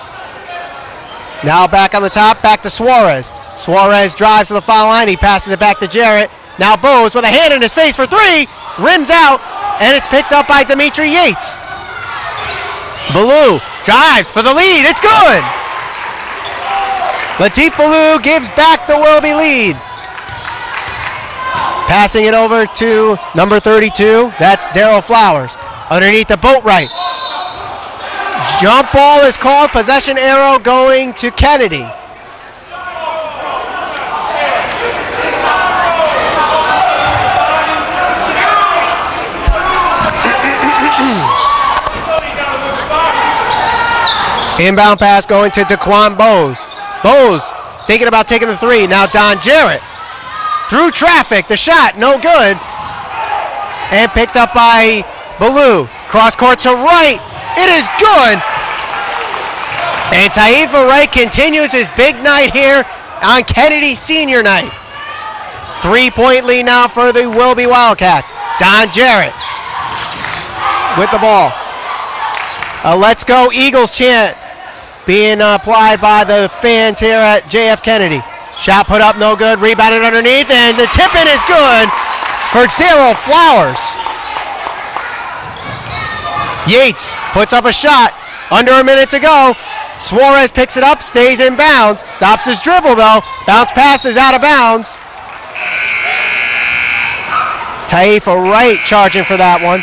Now back on the top, back to Suarez. Suarez drives to the foul line. He passes it back to Jarrett. Now Bose with a hand in his face for three. Rims out, and it's picked up by Dimitri Yates. Ballou drives for the lead. It's good. Latif Ballou gives back the Wilby lead. Passing it over to number 32. That's Darryl Flowers. Underneath the Boatwright. Jump ball is called. Possession arrow going to Kennedy. Inbound pass going to Daquan Bose. Bose thinking about taking the three. Now Don Jarrett. Through traffic, the shot, no good. And picked up by Ballou. Cross court to Wright. It is good. And Taifa Wright continues his big night here on Kennedy Senior Night. 3-point lead now for the Wilby Wildcats. Don Jarrett with the ball. A Let's Go Eagles chant being applied by the fans here at JF Kennedy. Shot put up, no good. Rebounded underneath, and the tip-in is good for Darryl Flowers. Yates puts up a shot. Under a minute to go. Suarez picks it up, stays in bounds. Stops his dribble, though. Bounce pass is out of bounds. Taifa Wright charging for that one.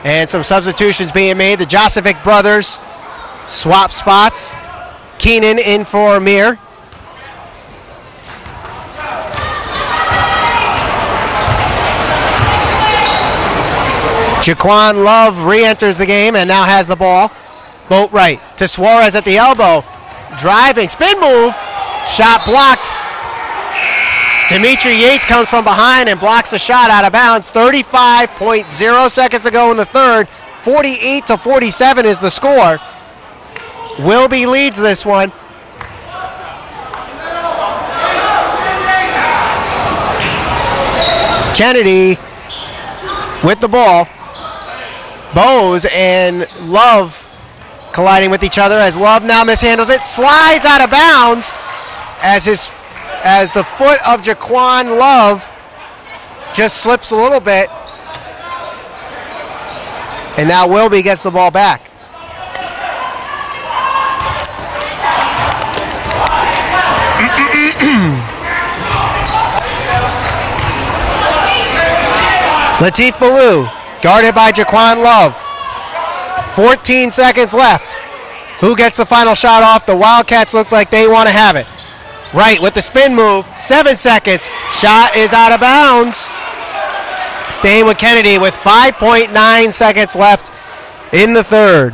And some substitutions being made. The Josevic brothers swap spots. Keenan in for Amir. Jaquan Love re-enters the game and now has the ball. Boatwright to Suarez at the elbow. Driving, spin move. Shot blocked Dimitri Yates comes from behind and blocks the shot out of bounds. 35.0 seconds to go in the third. 48-47 is the score. Wilby leads this one. Kennedy with the ball. Bose and Love colliding with each other as Love now mishandles it. Slides out of bounds as the foot of Jaquan Love just slips a little bit. And now Wilby gets the ball back. Latif Ballou, guarded by Jaquan Love. 14 seconds left. Who gets the final shot off? The Wildcats look like they want to have it. Right with the spin move. 7 seconds. Shot is out of bounds. Staying with Kennedy with 5.9 seconds left in the third.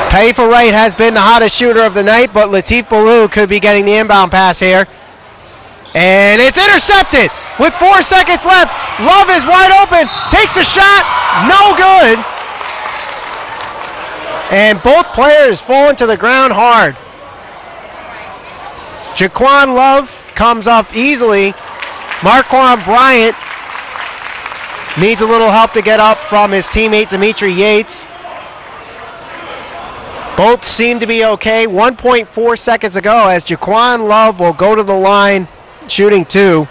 Taifa Wright has been the hottest shooter of the night, but Latif Ballou could be getting the inbound pass here. And it's intercepted with 4 seconds left. Love is wide open, takes a shot, no good. And both players falling to the ground hard. Jaquan Love comes up easily. Marquand Bryant needs a little help to get up from his teammate Dimitri Yates. Both seem to be okay. 1.4 seconds to go as Jaquan Love will go to the line shooting 2.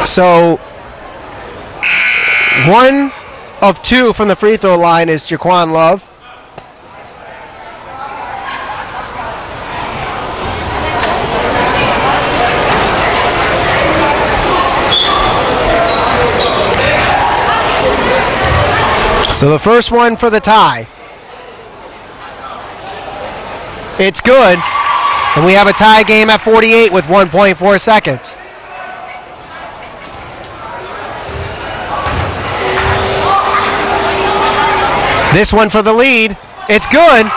So 1 of 2 from the free throw line is Jaquan Love. So the first one for the tie. It's good. And we have a tie game at 48 with 1.4 seconds. This one for the lead. It's good.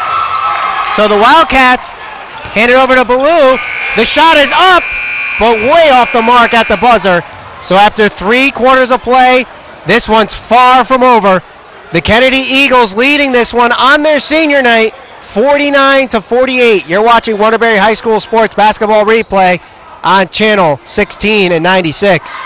So the Wildcats hand it over to Ballou. The shot is up, but way off the mark at the buzzer. So after 3 quarters of play, this one's far from over. The Kennedy Eagles leading this one on their senior night, 49-48. You're watching Waterbury High School Sports Basketball Replay on Channel 16 and 96.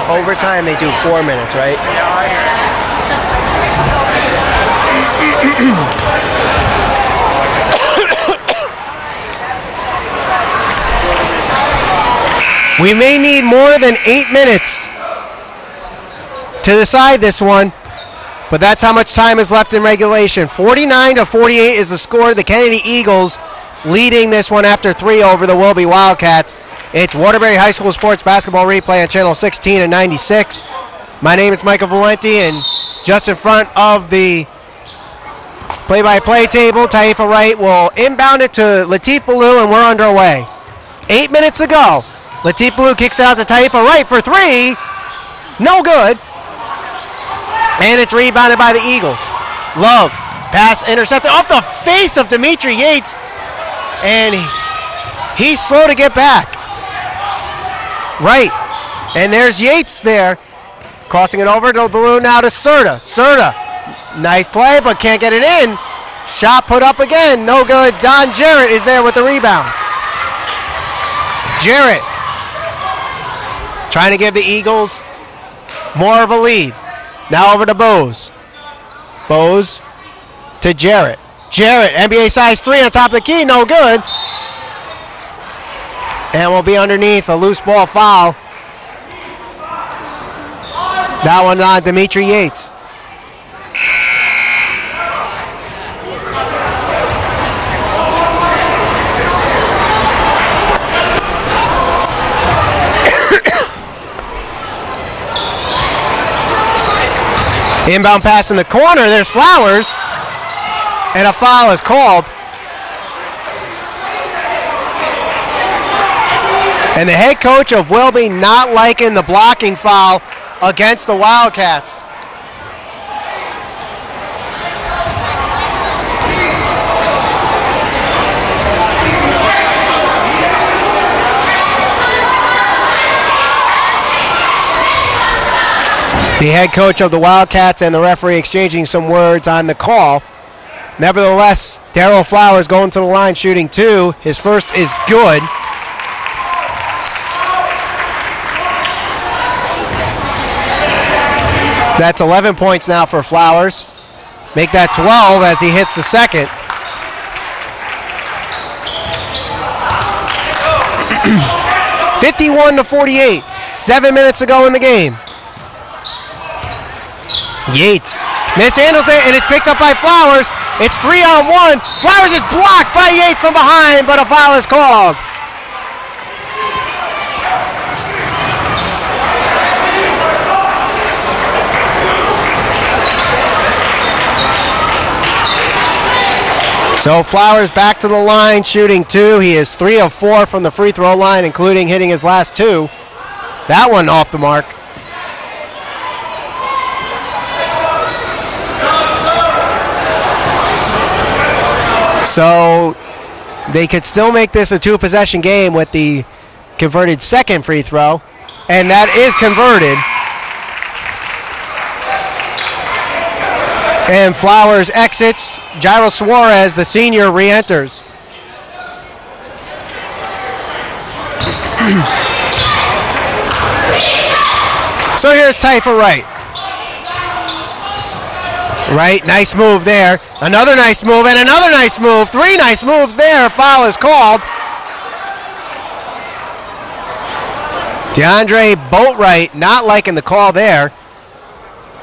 Overtime, they do 4 minutes, right? We may need more than 8 minutes to decide this one, but that's how much time is left in regulation. 49-48 is the score. The Kennedy Eagles leading this one after 3 over the Wilby Wildcats. It's Waterbury High School Sports Basketball Replay on Channel 16 and 96. My name is Michael Valenti, and just in front of the play-by-play table, Taifa Wright will inbound it to Latif Ballou, and we're underway. 8 minutes to go. Latif Ballou kicks out to Taifa Wright for 3. No good. And it's rebounded by the Eagles. Love, pass intercepted off the face of Dimitri Yates, and he's slow to get back. Right, and there's Yates there, crossing it over to Ballou, now to Serta. Serta, nice play, but can't get it in. Shot put up again, no good. Don Jarrett is there with the rebound. Jarrett trying to give the Eagles more of a lead. Now over to Bose. Bose to Jarrett. Jarrett, NBA size 3 on top of the key, no good. And will be underneath, a loose ball foul. That one on Dimitri Yates. Inbound pass in the corner, there's Flowers, and a foul is called. And the head coach of Wilby not liking the blocking foul against the Wildcats. The head coach of the Wildcats and the referee exchanging some words on the call. Nevertheless, Darryl Flowers going to the line shooting 2. His first is good. That's 11 points now for Flowers. Make that 12 as he hits the second. (51-48). 7 minutes to go in the game. Yates mishandles it, and it's picked up by Flowers. It's 3-on-1. Flowers is blocked by Yates from behind, but a foul is called. So Flowers back to the line, shooting 2. He is 3 of 4 from the free throw line, including hitting his last 2. That one off the mark. So they could still make this a 2-possession game with the converted second free throw, and that is converted. And Flowers exits. Jairo Suarez, the senior, re-enters. So here's Taifa Wright. Wright, nice move there. Another nice move and another nice move. 3 nice moves there. Foul is called. DeAndre Boatwright not liking the call there.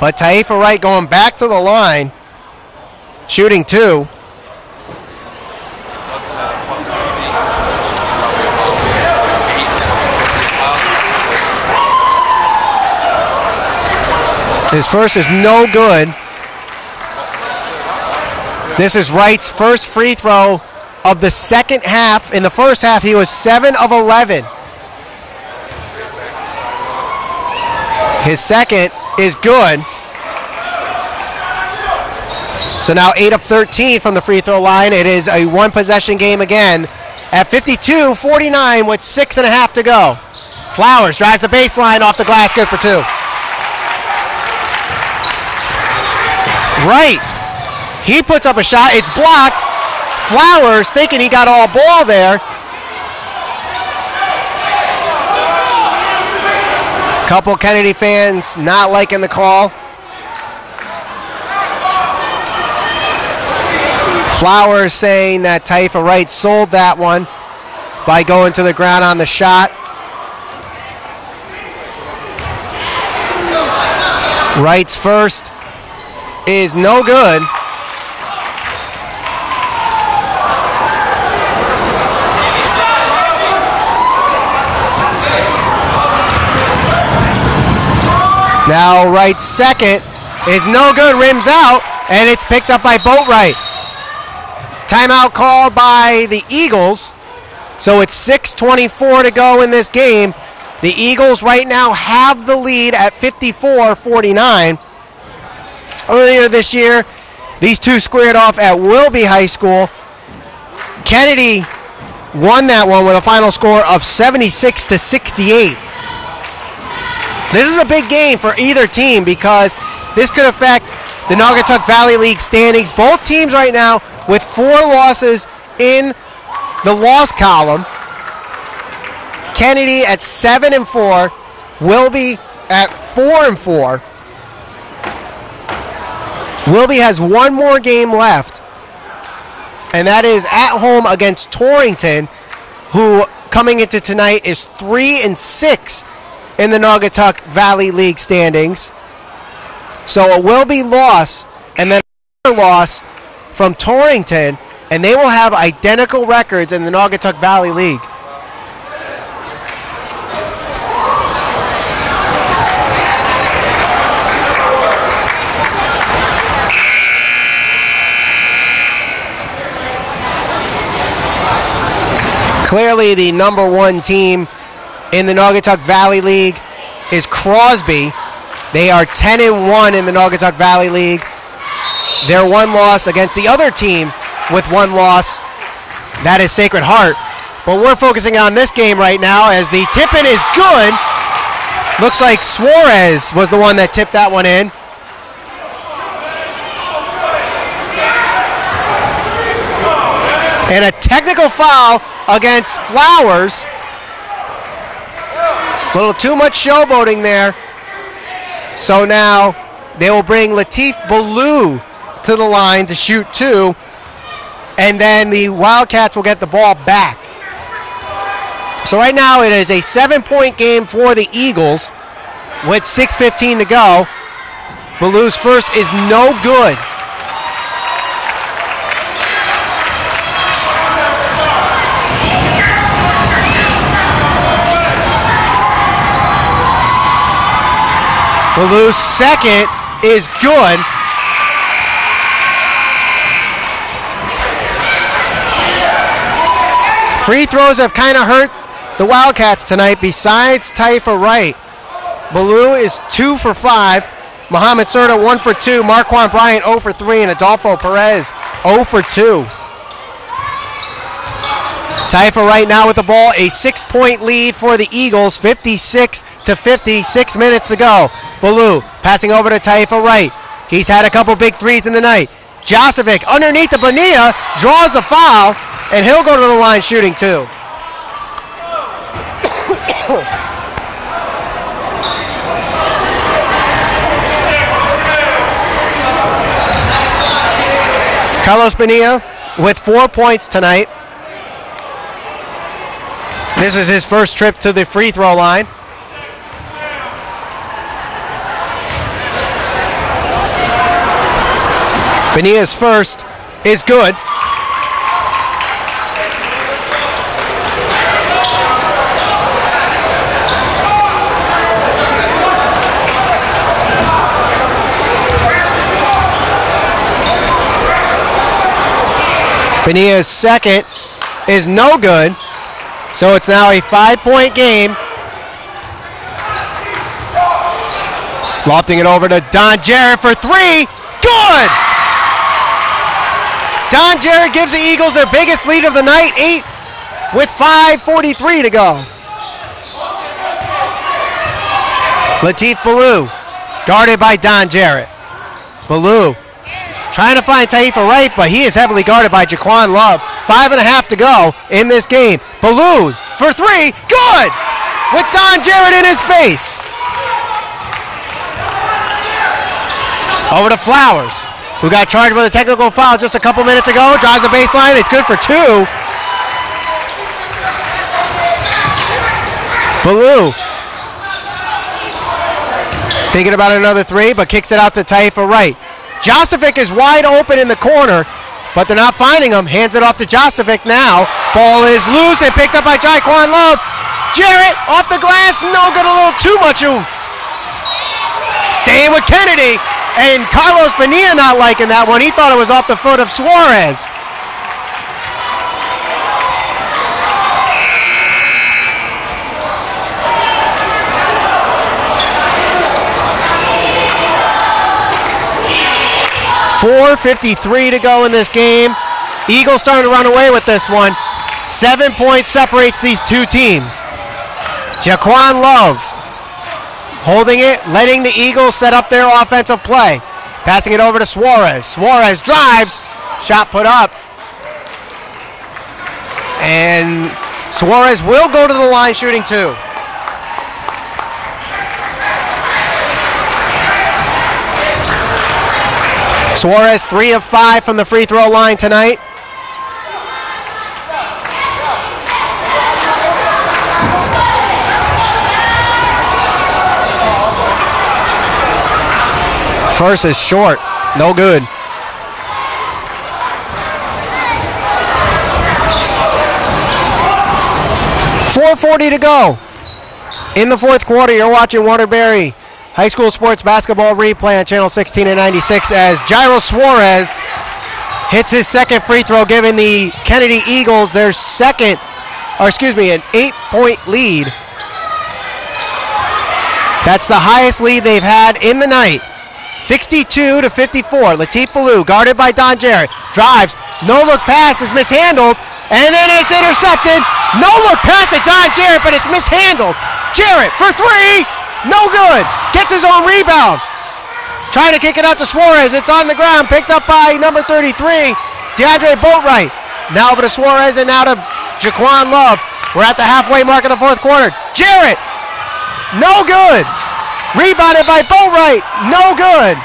But Taifa Wright going back to the line, shooting 2. His first is no good. This is Wright's first free throw of the second half. In the first half, he was 7 of 11. His second is good. So now 8 of 13 from the free throw line. It is a 1-possession game again at 52-49 with 6.5 to go. Flowers drives the baseline off the glass, good for 2. Wright, he puts up a shot, it's blocked. Flowers thinking he got all ball there. Couple Kennedy fans not liking the call. Flowers saying that Taifa Wright sold that one by going to the ground on the shot. Wright's first is no good. Now Wright's second is no good, rims out, and it's picked up by Boatwright. Timeout called by the Eagles. So it's 6:24 to go in this game. The Eagles right now have the lead at 54-49. Earlier this year, these two squared off at Wilby High School. Kennedy won that one with a final score of 76-68. This is a big game for either team because this could affect the Naugatuck Valley League standings. Both teams right now with 4 losses in the loss column. Kennedy at 7-4, Wilby at 4-4. Wilby has one more game left, and that is at home against Torrington, who coming into tonight is 3-6 in the Naugatuck Valley League standings. So a Wilby loss and then another loss from Torrington, and they will have identical records in the Naugatuck Valley League. Clearly the number one team in the Naugatuck Valley League is Crosby. They are 10-1 in the Naugatuck Valley League. Their one loss against the other team with one loss, that is Sacred Heart. But we're focusing on this game right now as the tip-in is good. Looks like Suarez was the one that tipped that one in. And a technical foul against Flowers. A little too much showboating there. So now they will bring Latif Ballou to the line to shoot two. And then the Wildcats will get the ball back. So right now it is a 7-point game for the Eagles with 6:15 to go. Ballou's first is no good. Ballou's second is good. Free throws have kind of hurt the Wildcats tonight besides Taifa Wright. Ballou is 2 for 5. Mohamed Serta 1 for 2. Marquand Bryant 0 for 3. And Adolfo Perez 0 for 2. Taifa right now with the ball, a 6-point lead for the Eagles, 56-50, 6 minutes to go. Ballou passing over to Taifa Wright. He's had a couple big threes in the night. Josevic underneath the Bonilla, draws the foul, and he'll go to the line shooting two. Carlos Bonilla with 4 points tonight. This is his first trip to the free throw line. Bonilla's first is good. Bonilla's second is no good. So it's now a 5-point game. Lofting it over to Don Jarrett for three. Good! Don Jarrett gives the Eagles their biggest lead of the night, 8 with 5:43 to go. Latif Ballou, guarded by Don Jarrett. Ballou trying to find Taifa Wright, but he is heavily guarded by Jaquan Love. 5.5 to go in this game. Ballou for three, good! With Don Jarrett in his face. Over to Flowers, who got charged with a technical foul just a couple minutes ago. Drives the baseline, it's good for two. Ballou thinking about another three, but kicks it out to Taifa Wright. Josevic is wide open in the corner, but they're not finding him. Hands it off to Josevic now. Ball is loose and picked up by Jaquan Love. Jarrett off the glass, no good, a little too much oomph. Staying with Kennedy, and Carlos Bonilla not liking that one. He thought it was off the foot of Suarez. .453 to go in this game. Eagles starting to run away with this one. 7 points separates these two teams. Jaquan Love holding it, letting the Eagles set up their offensive play. Passing it over to Suarez. Suarez drives, shot put up. And Suarez will go to the line shooting two. Suarez 3 of 5 from the free throw line tonight. First is short, no good. .440 to go. In the fourth quarter, you're watching Waterbury High School Sports Basketball Replay on Channel 16 and 96 as Jairo Suarez hits his second free throw, giving the Kennedy Eagles their an 8-point lead. That's the highest lead they've had in the night. 62-54. Latif Ballou, guarded by Don Jarrett, drives, no-look pass is mishandled, and then it's intercepted. No-look pass at Don Jarrett, but it's mishandled. Jarrett for three, no good. Gets his own rebound. Trying to kick it out to Suarez. It's on the ground, picked up by number 33, DeAndre Boatwright. Now over to Suarez and now to Jaquan Love. We're at the halfway mark of the fourth quarter. Jarrett, no good. Rebounded by Boatwright, no good.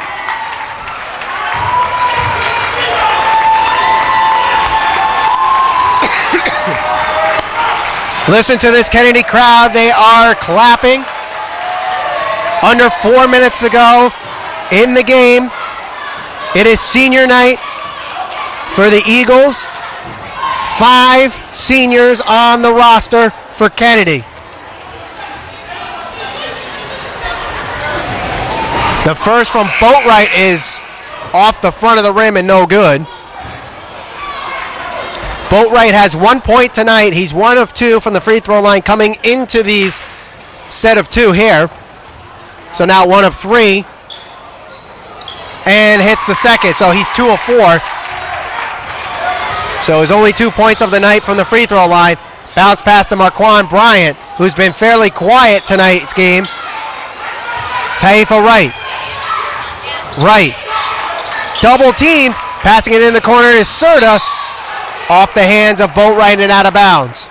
Listen to this Kennedy crowd, they are clapping. Under 4 minutes to go in the game. It is senior night for the Eagles. 5 seniors on the roster for Kennedy. The first from Boatwright is off the front of the rim and no good. Boatwright has 1 point tonight. He's 1 of 2 from the free throw line coming into these set of 2 here. So now 1 of 3. And hits the second, so he's 2 of 4. So his only 2 points of the night from the free throw line. Bounce pass to Marquand Bryant, who's been fairly quiet tonight's game. Taifa Wright. Wright. Double teamed. Passing it in the corner is Serta. Off the hands of Boatwright and out of bounds.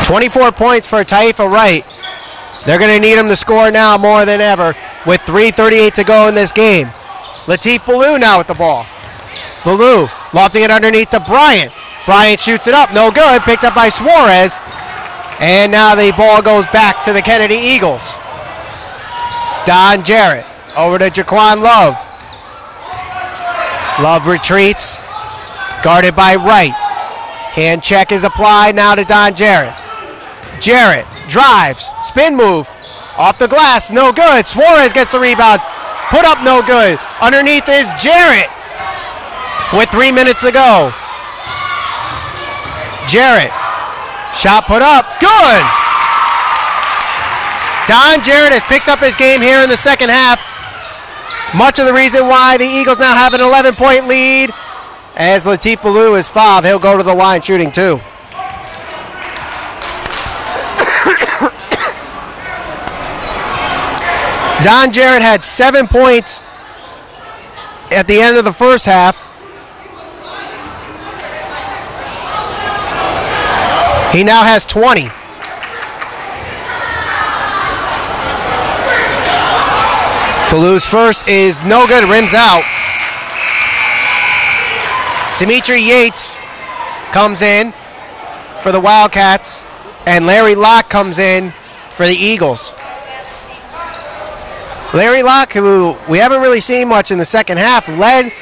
.24 points for Taifa Wright. They're going to need him to score now more than ever with 3:38 to go in this game. Latif Ballou now with the ball. Ballou lofting it underneath to Bryant. Bryant shoots it up, no good, picked up by Suarez. And now the ball goes back to the Kennedy Eagles. Don Jarrett over to Jaquan Love. Love retreats, guarded by Wright. Hand check is applied now to Don Jarrett. Jarrett drives, spin move, off the glass, no good. Suarez gets the rebound, put up no good. Underneath is Jarrett with 3 minutes to go. Jarrett, shot put up, good! Don Jarrett has picked up his game here in the second half. Much of the reason why the Eagles now have an 11-point lead. As Latif Ballou is fouled, he'll go to the line shooting 2. Don Jarrett had 7 points at the end of the first half. He now has 20. Ballou's first is no good, rims out. Dimitri Yates comes in for the Wildcats, and Larry Locke comes in for the Eagles. Larry Locke, who we haven't really seen much in the second half, led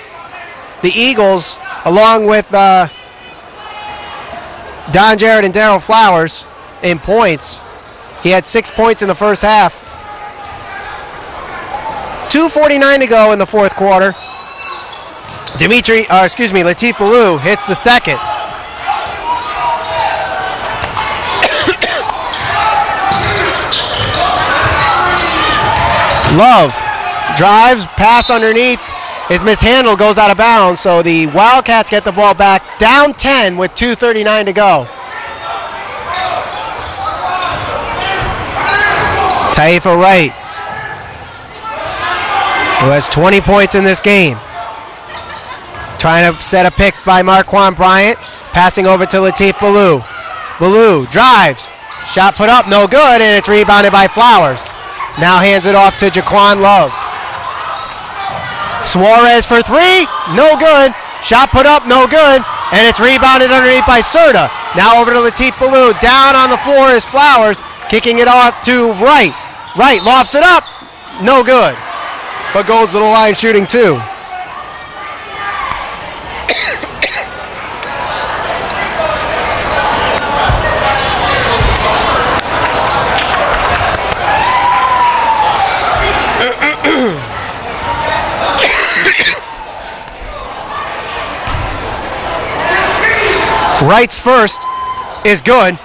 the Eagles along with Don Jarrett and Darryl Flowers in points. He had 6 points in the first half. 2:49 to go in the fourth quarter. Latif Ballou hits the second. Love drives, pass underneath, is mishandled, goes out of bounds, so the Wildcats get the ball back, down 10 with 2:39 to go. Taifa Wright, who has 20 points in this game. Trying to set a pick by Marquand Bryant. Passing over to Latif Ballou. Ballou drives. Shot put up, no good, and it's rebounded by Flowers. Now hands it off to Jaquan Love. Suarez for three, no good. Shot put up, no good, and it's rebounded underneath by Serta. Now over to Latif Ballou. Down on the floor is Flowers, kicking it off to Wright. Wright lofts it up, no good, but goes to the line shooting two. Wright's first is good.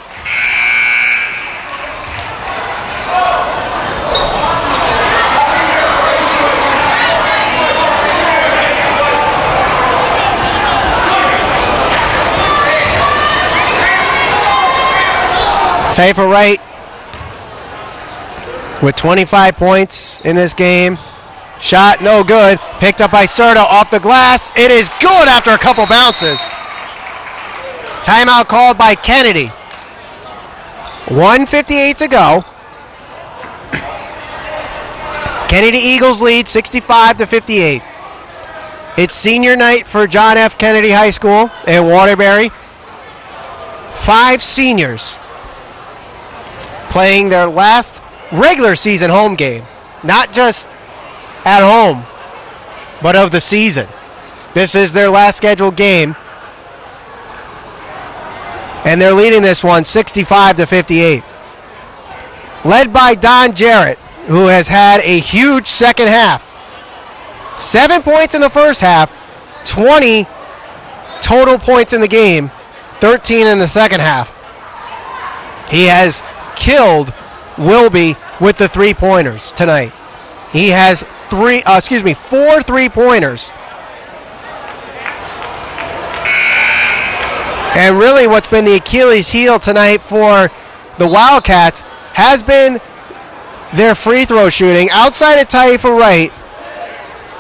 Taifa Wright with 25 points in this game. Shot no good. Picked up by Serta off the glass. It is good after a couple bounces. Timeout called by Kennedy. 1:58 to go. Kennedy Eagles lead 65-58. It's senior night for John F. Kennedy High School in Waterbury. 5 seniors playing their last regular season home game. Not just at home, but of the season. This is their last scheduled game. And they're leading this one 65-58. Led by Don Jarrett, who has had a huge second half. 7 points in the first half, 20 total points in the game, 13 in the second half. He has killed Wilby with the three-pointers tonight. He has 4 3-pointers. And really what's been the Achilles heel tonight for the Wildcats has been their free throw shooting. Outside of Taifa Wright,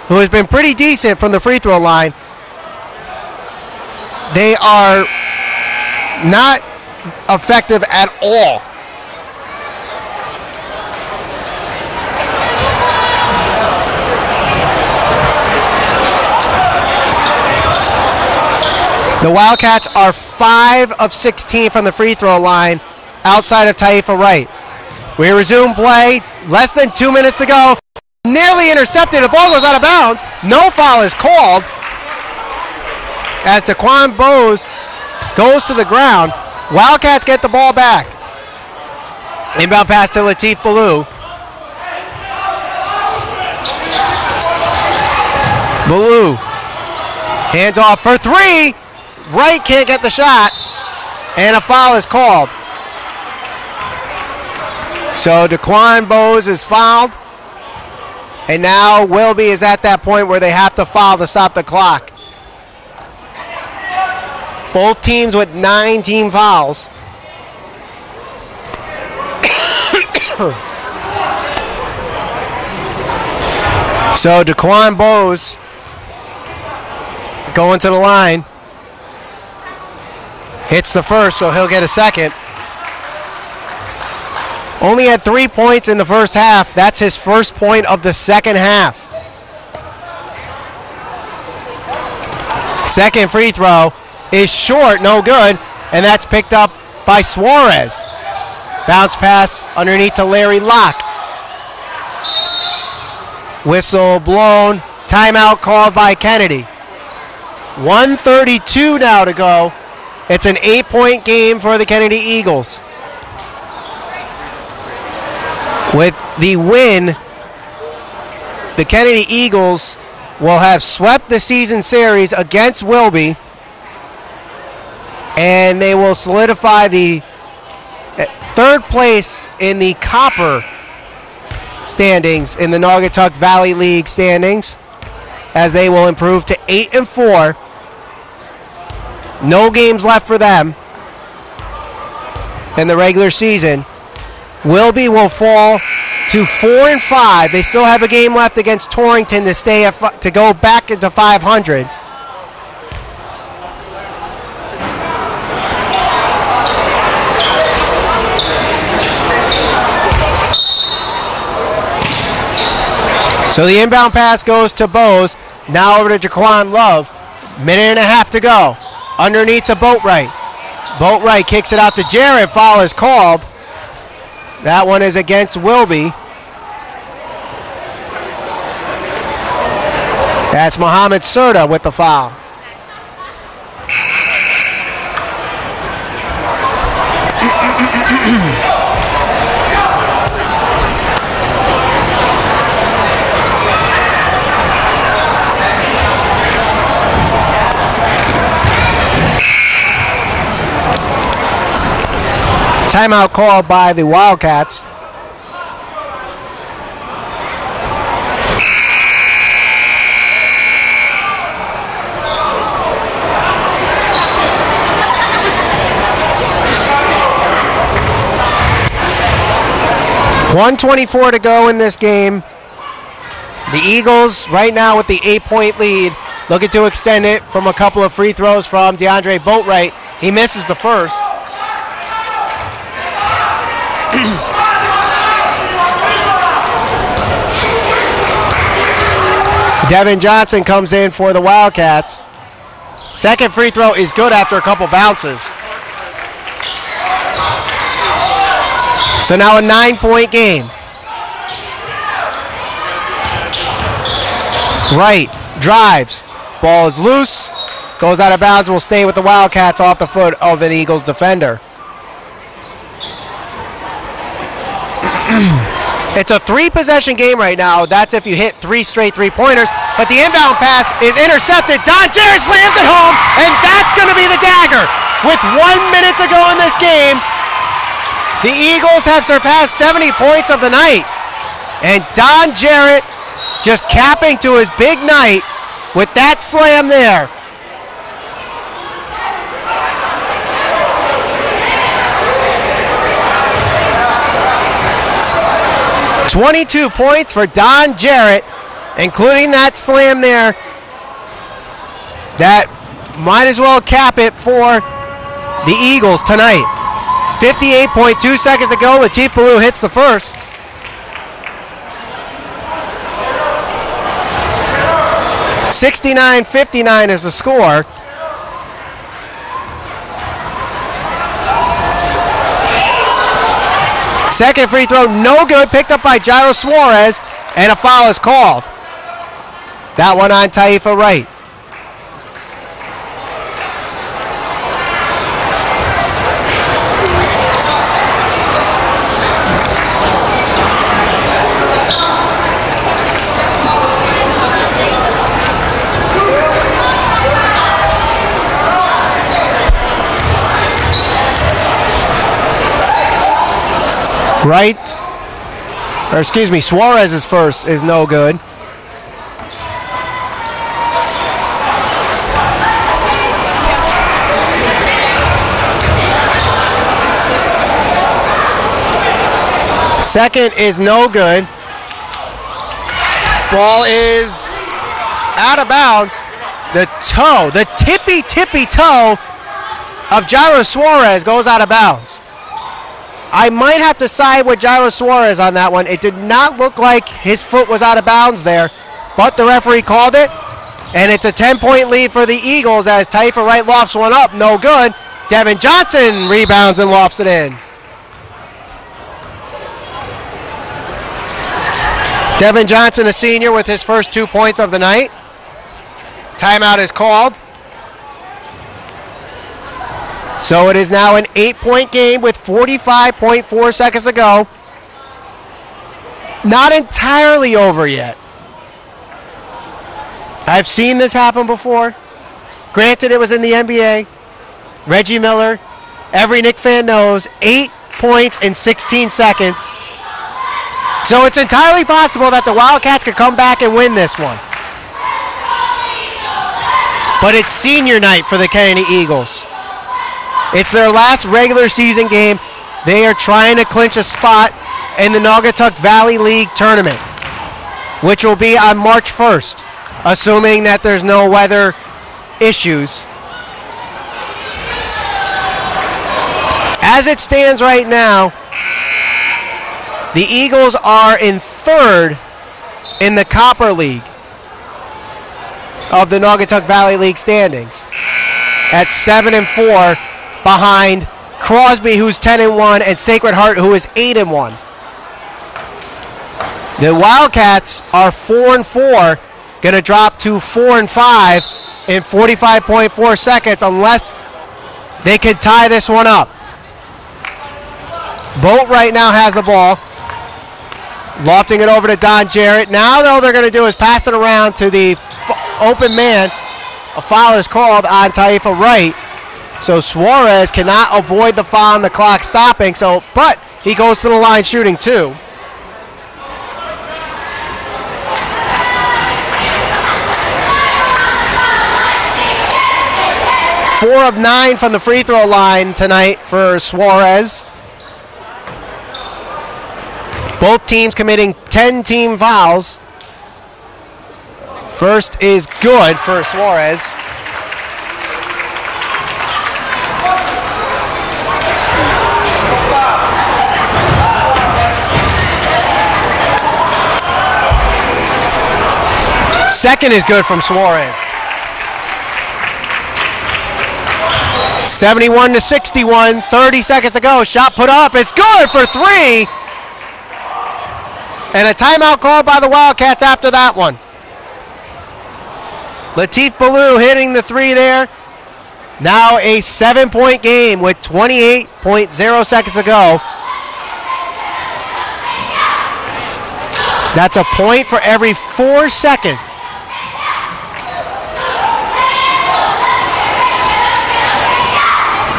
who has been pretty decent from the free throw line, they are not effective at all. The Wildcats are 5 of 16 from the free throw line outside of Taifa Wright. We resume play. Less than 2 minutes to go. Nearly intercepted. The ball goes out of bounds. No foul is called as Daquan Bowes goes to the ground. Wildcats get the ball back. Inbound pass to Latif Ballou. Ballou. Hands off for three. Wright can't get the shot, and a foul is called. So Daquan Bowes is fouled, and now Wilby is at that point where they have to foul to stop the clock. Both teams with 9 team fouls. So Daquan Bowes going to the line. Hits the first, so he'll get a second. Only had 3 points in the first half. That's his first point of the second half. Second free throw is short, no good, and that's picked up by Suarez. Bounce pass underneath to Larry Locke. Whistle blown. Timeout called by Kennedy. 1:32 now to go. It's an 8-point game for the Kennedy Eagles. With the win, the Kennedy Eagles will have swept the season series against Wilby, and they will solidify the 3rd place in the Copper standings in the Naugatuck Valley League standings, as they will improve to 8-4. No games left for them in the regular season. Wilby will fall to 4-5. They still have a game left against Torrington to stay to go back into 500. So the inbound pass goes to Bose. Now over to Jaquan Love. Minute and a half to go. Underneath to Boatwright. Boatwright kicks it out to Jarrett. Foul is called. That one is against Wilby. That's Mohamed Serta with the foul. Timeout called by the Wildcats. .124 to go in this game. The Eagles right now with the 8-point lead, looking to extend it from a couple of free throws from DeAndre Boatwright. He misses the first. Devin Johnson comes in for the Wildcats. Second free throw is good after a couple bounces. So now a 9-point game. Wright drives. Ball is loose. Goes out of bounds. Will stay with the Wildcats off the foot of an Eagles defender. It's a 3-possession game right now. That's if you hit 3 straight 3-pointers. But the inbound pass is intercepted. Don Jarrett slams it home, and that's going to be the dagger. With 1 minute to go in this game, the Eagles have surpassed 70 points of the night. And Don Jarrett just capping to his big night with that slam there. .22 points for Don Jarrett, including that slam there. That might as well cap it for the Eagles tonight. 58.2 seconds to go. Latif Ballou hits the first. .69-59 is the score. Second free throw, no good, picked up by Jairo Suarez, and a foul is called. That one on Taifa Wright. Suarez's first is no good. Second is no good. Ball is out of bounds. The tippy toe of Jairo Suarez goes out of bounds. I might have to side with Jairo Suarez on that one. It did not look like his foot was out of bounds there, but the referee called it, and it's a 10-point lead for the Eagles as Taifa Wright lofts one up. No good. Devin Johnson rebounds and lofts it in. Devin Johnson, a senior, with his first 2 points of the night. Timeout is called. So it is now an 8-point game with 45.4 seconds to go. Not entirely over yet. I've seen this happen before. Granted, it was in the NBA. Reggie Miller, every Knick fan knows, 8 points in 16 seconds. So it's entirely possible that the Wildcats could come back and win this one. But it's senior night for the Kennedy Eagles. It's their last regular season game. They are trying to clinch a spot in the Naugatuck Valley League tournament, which will be on March 1st, assuming that there's no weather issues. As it stands right now, the Eagles are in third in the Copper League of the Naugatuck Valley League standings at 7-4 behind Crosby, who's 10-1, and Sacred Heart, who is 8-1. The Wildcats are 4-4, going to drop to 4-5 in 45.4 seconds unless they could tie this one up. Bolt right now has the ball, lofting it over to Don Jarrett. Now, though, they're going to do is pass it around to the open man. A foul is called on Taifa Wright. So Suarez cannot avoid the foul and the clock stopping. But he goes to the line shooting 2. Four of 9 from the free throw line tonight for Suarez. Both teams committing 10 team fouls. First is good for Suarez. Second is good from Suarez. 71-61, 30 seconds to go. Shot put up, it's good for 3. And a timeout called by the Wildcats after that one. Latif Ballou hitting the 3 there. Now a 7-point game with 28.0 seconds to go. That's a point for every 4 seconds.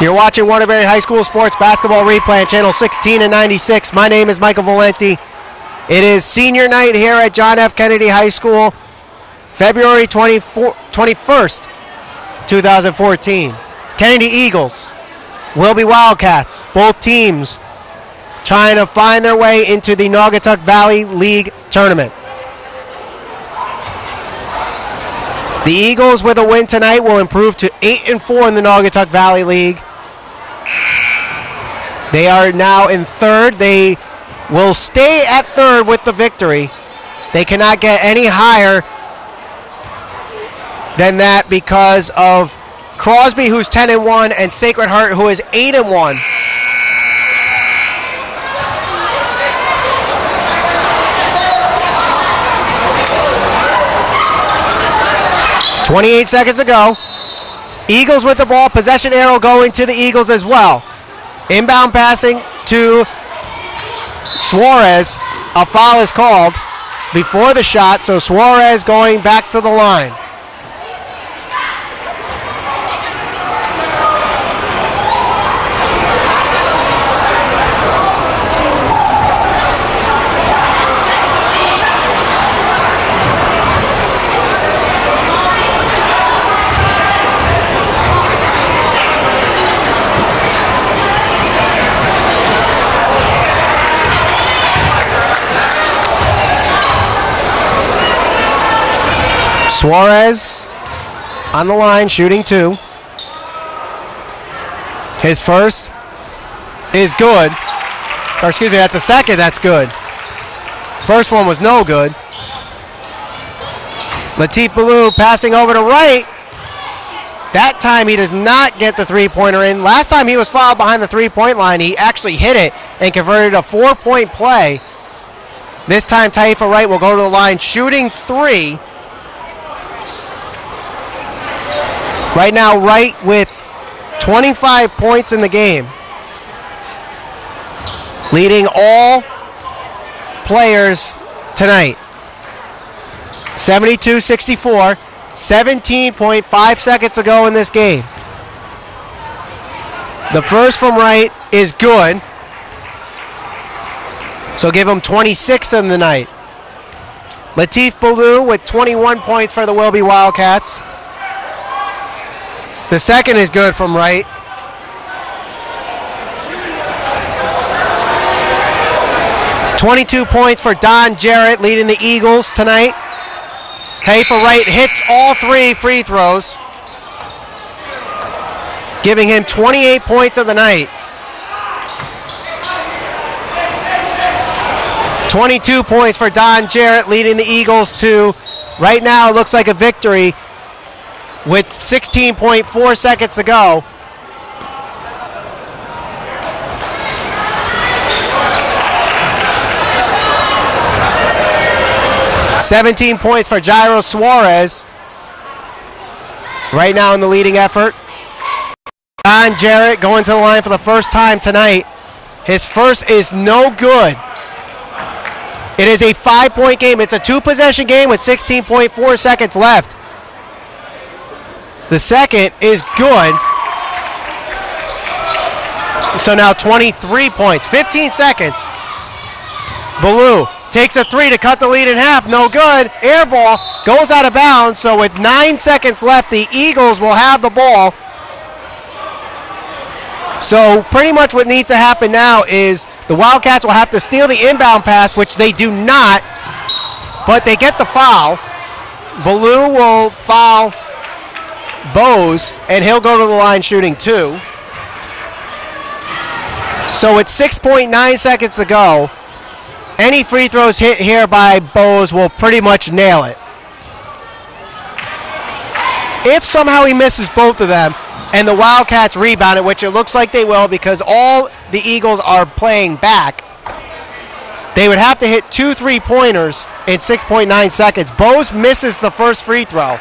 You're watching Waterbury High School Sports Basketball Replay on Channel 16 and 96. My name is Michael Valenti. It is senior night here at John F. Kennedy High School, February 21st, 2014. Kennedy Eagles, Wilby Wildcats, both teams trying to find their way into the Naugatuck Valley League tournament. The Eagles with a win tonight will improve to 8-4 in the Naugatuck Valley League. They are now in third. They will stay at third with the victory. They cannot get any higher than that because of Crosby, who's 10-1, and Sacred Heart, who is 8-1. .28 seconds to go. Eagles with the ball. Possession arrow going to the Eagles as well. Inbound passing to Suarez. A foul is called before the shot, so Suarez going back to the line. Suarez on the line, shooting 2. His first is good. Or excuse me, that's the second, that's good. First one was no good. Latif Ballou passing over to Wright. That time he does not get the three-pointer in. Last time he was fouled behind the three-point line, he actually hit it and converted a 4-point play. This time Taifa Wright will go to the line, shooting 3. Right now, Wright with 25 points in the game, leading all players tonight. 72-64, 17.5 seconds to go in this game. The first from Wright is good, so give him 26 in the night. Latif Ballou with 21 points for the Wilby Wildcats. The second is good from Wright. .22 points for Don Jarrett, leading the Eagles tonight. Taifa Wright hits all 3 free throws, giving him 28 points of the night. 22 points for Don Jarrett, leading the Eagles to, right now, it looks like a victory with 16.4 seconds to go. $17 points for Jairo Suarez, right now in the leading effort. Don Jarrett going to the line for the first time tonight. His first is no good. It is a 5-point game. It's a 2-possession game with 16.4 seconds left. The second is good. So now 23 points, 15 seconds. Ballou takes a 3 to cut the lead in half. No good. Air ball goes out of bounds. So with 9 seconds left, the Eagles will have the ball. So pretty much what needs to happen now is the Wildcats will have to steal the inbound pass, which they do not, but they get the foul. Ballou will foul Bose, and he'll go to the line shooting 2. So with 6.9 seconds to go, any free throws hit here by Bose will pretty much nail it. If somehow he misses both of them and the Wildcats rebound it, which it looks like they will because all the Eagles are playing back, they would have to hit 2 3-pointers in 6.9 seconds. Bose misses the first free throw.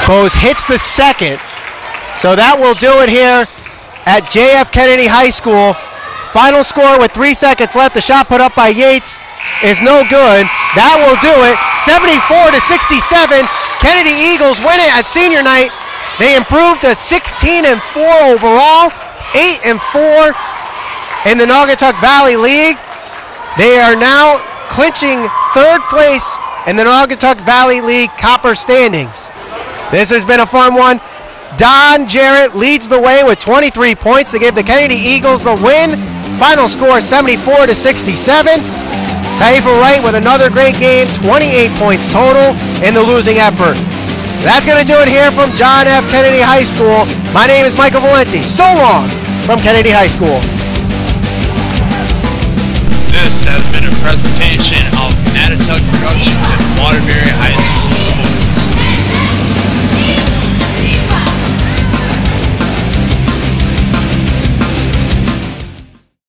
Bose hits the second. So that will do it here at J.F. Kennedy High School. Final score with 3 seconds left. The shot put up by Yates is no good. That will do it. 74-67. Kennedy Eagles win it at senior night. They improved to 16-4 overall, 8-4 in the Naugatuck Valley League. They are now clinching 3rd place in the Naugatuck Valley League copper standings. This has been a fun one. Don Jarrett leads the way with 23 points to give the Kennedy Eagles the win. Final score 74-67. Taifa Wright with another great game, 28 points total in the losing effort. That's going to do it here from John F. Kennedy High School. My name is Michael Valenti. So long from Kennedy High School. This has been a presentation of Natatuck Productions and Waterbury.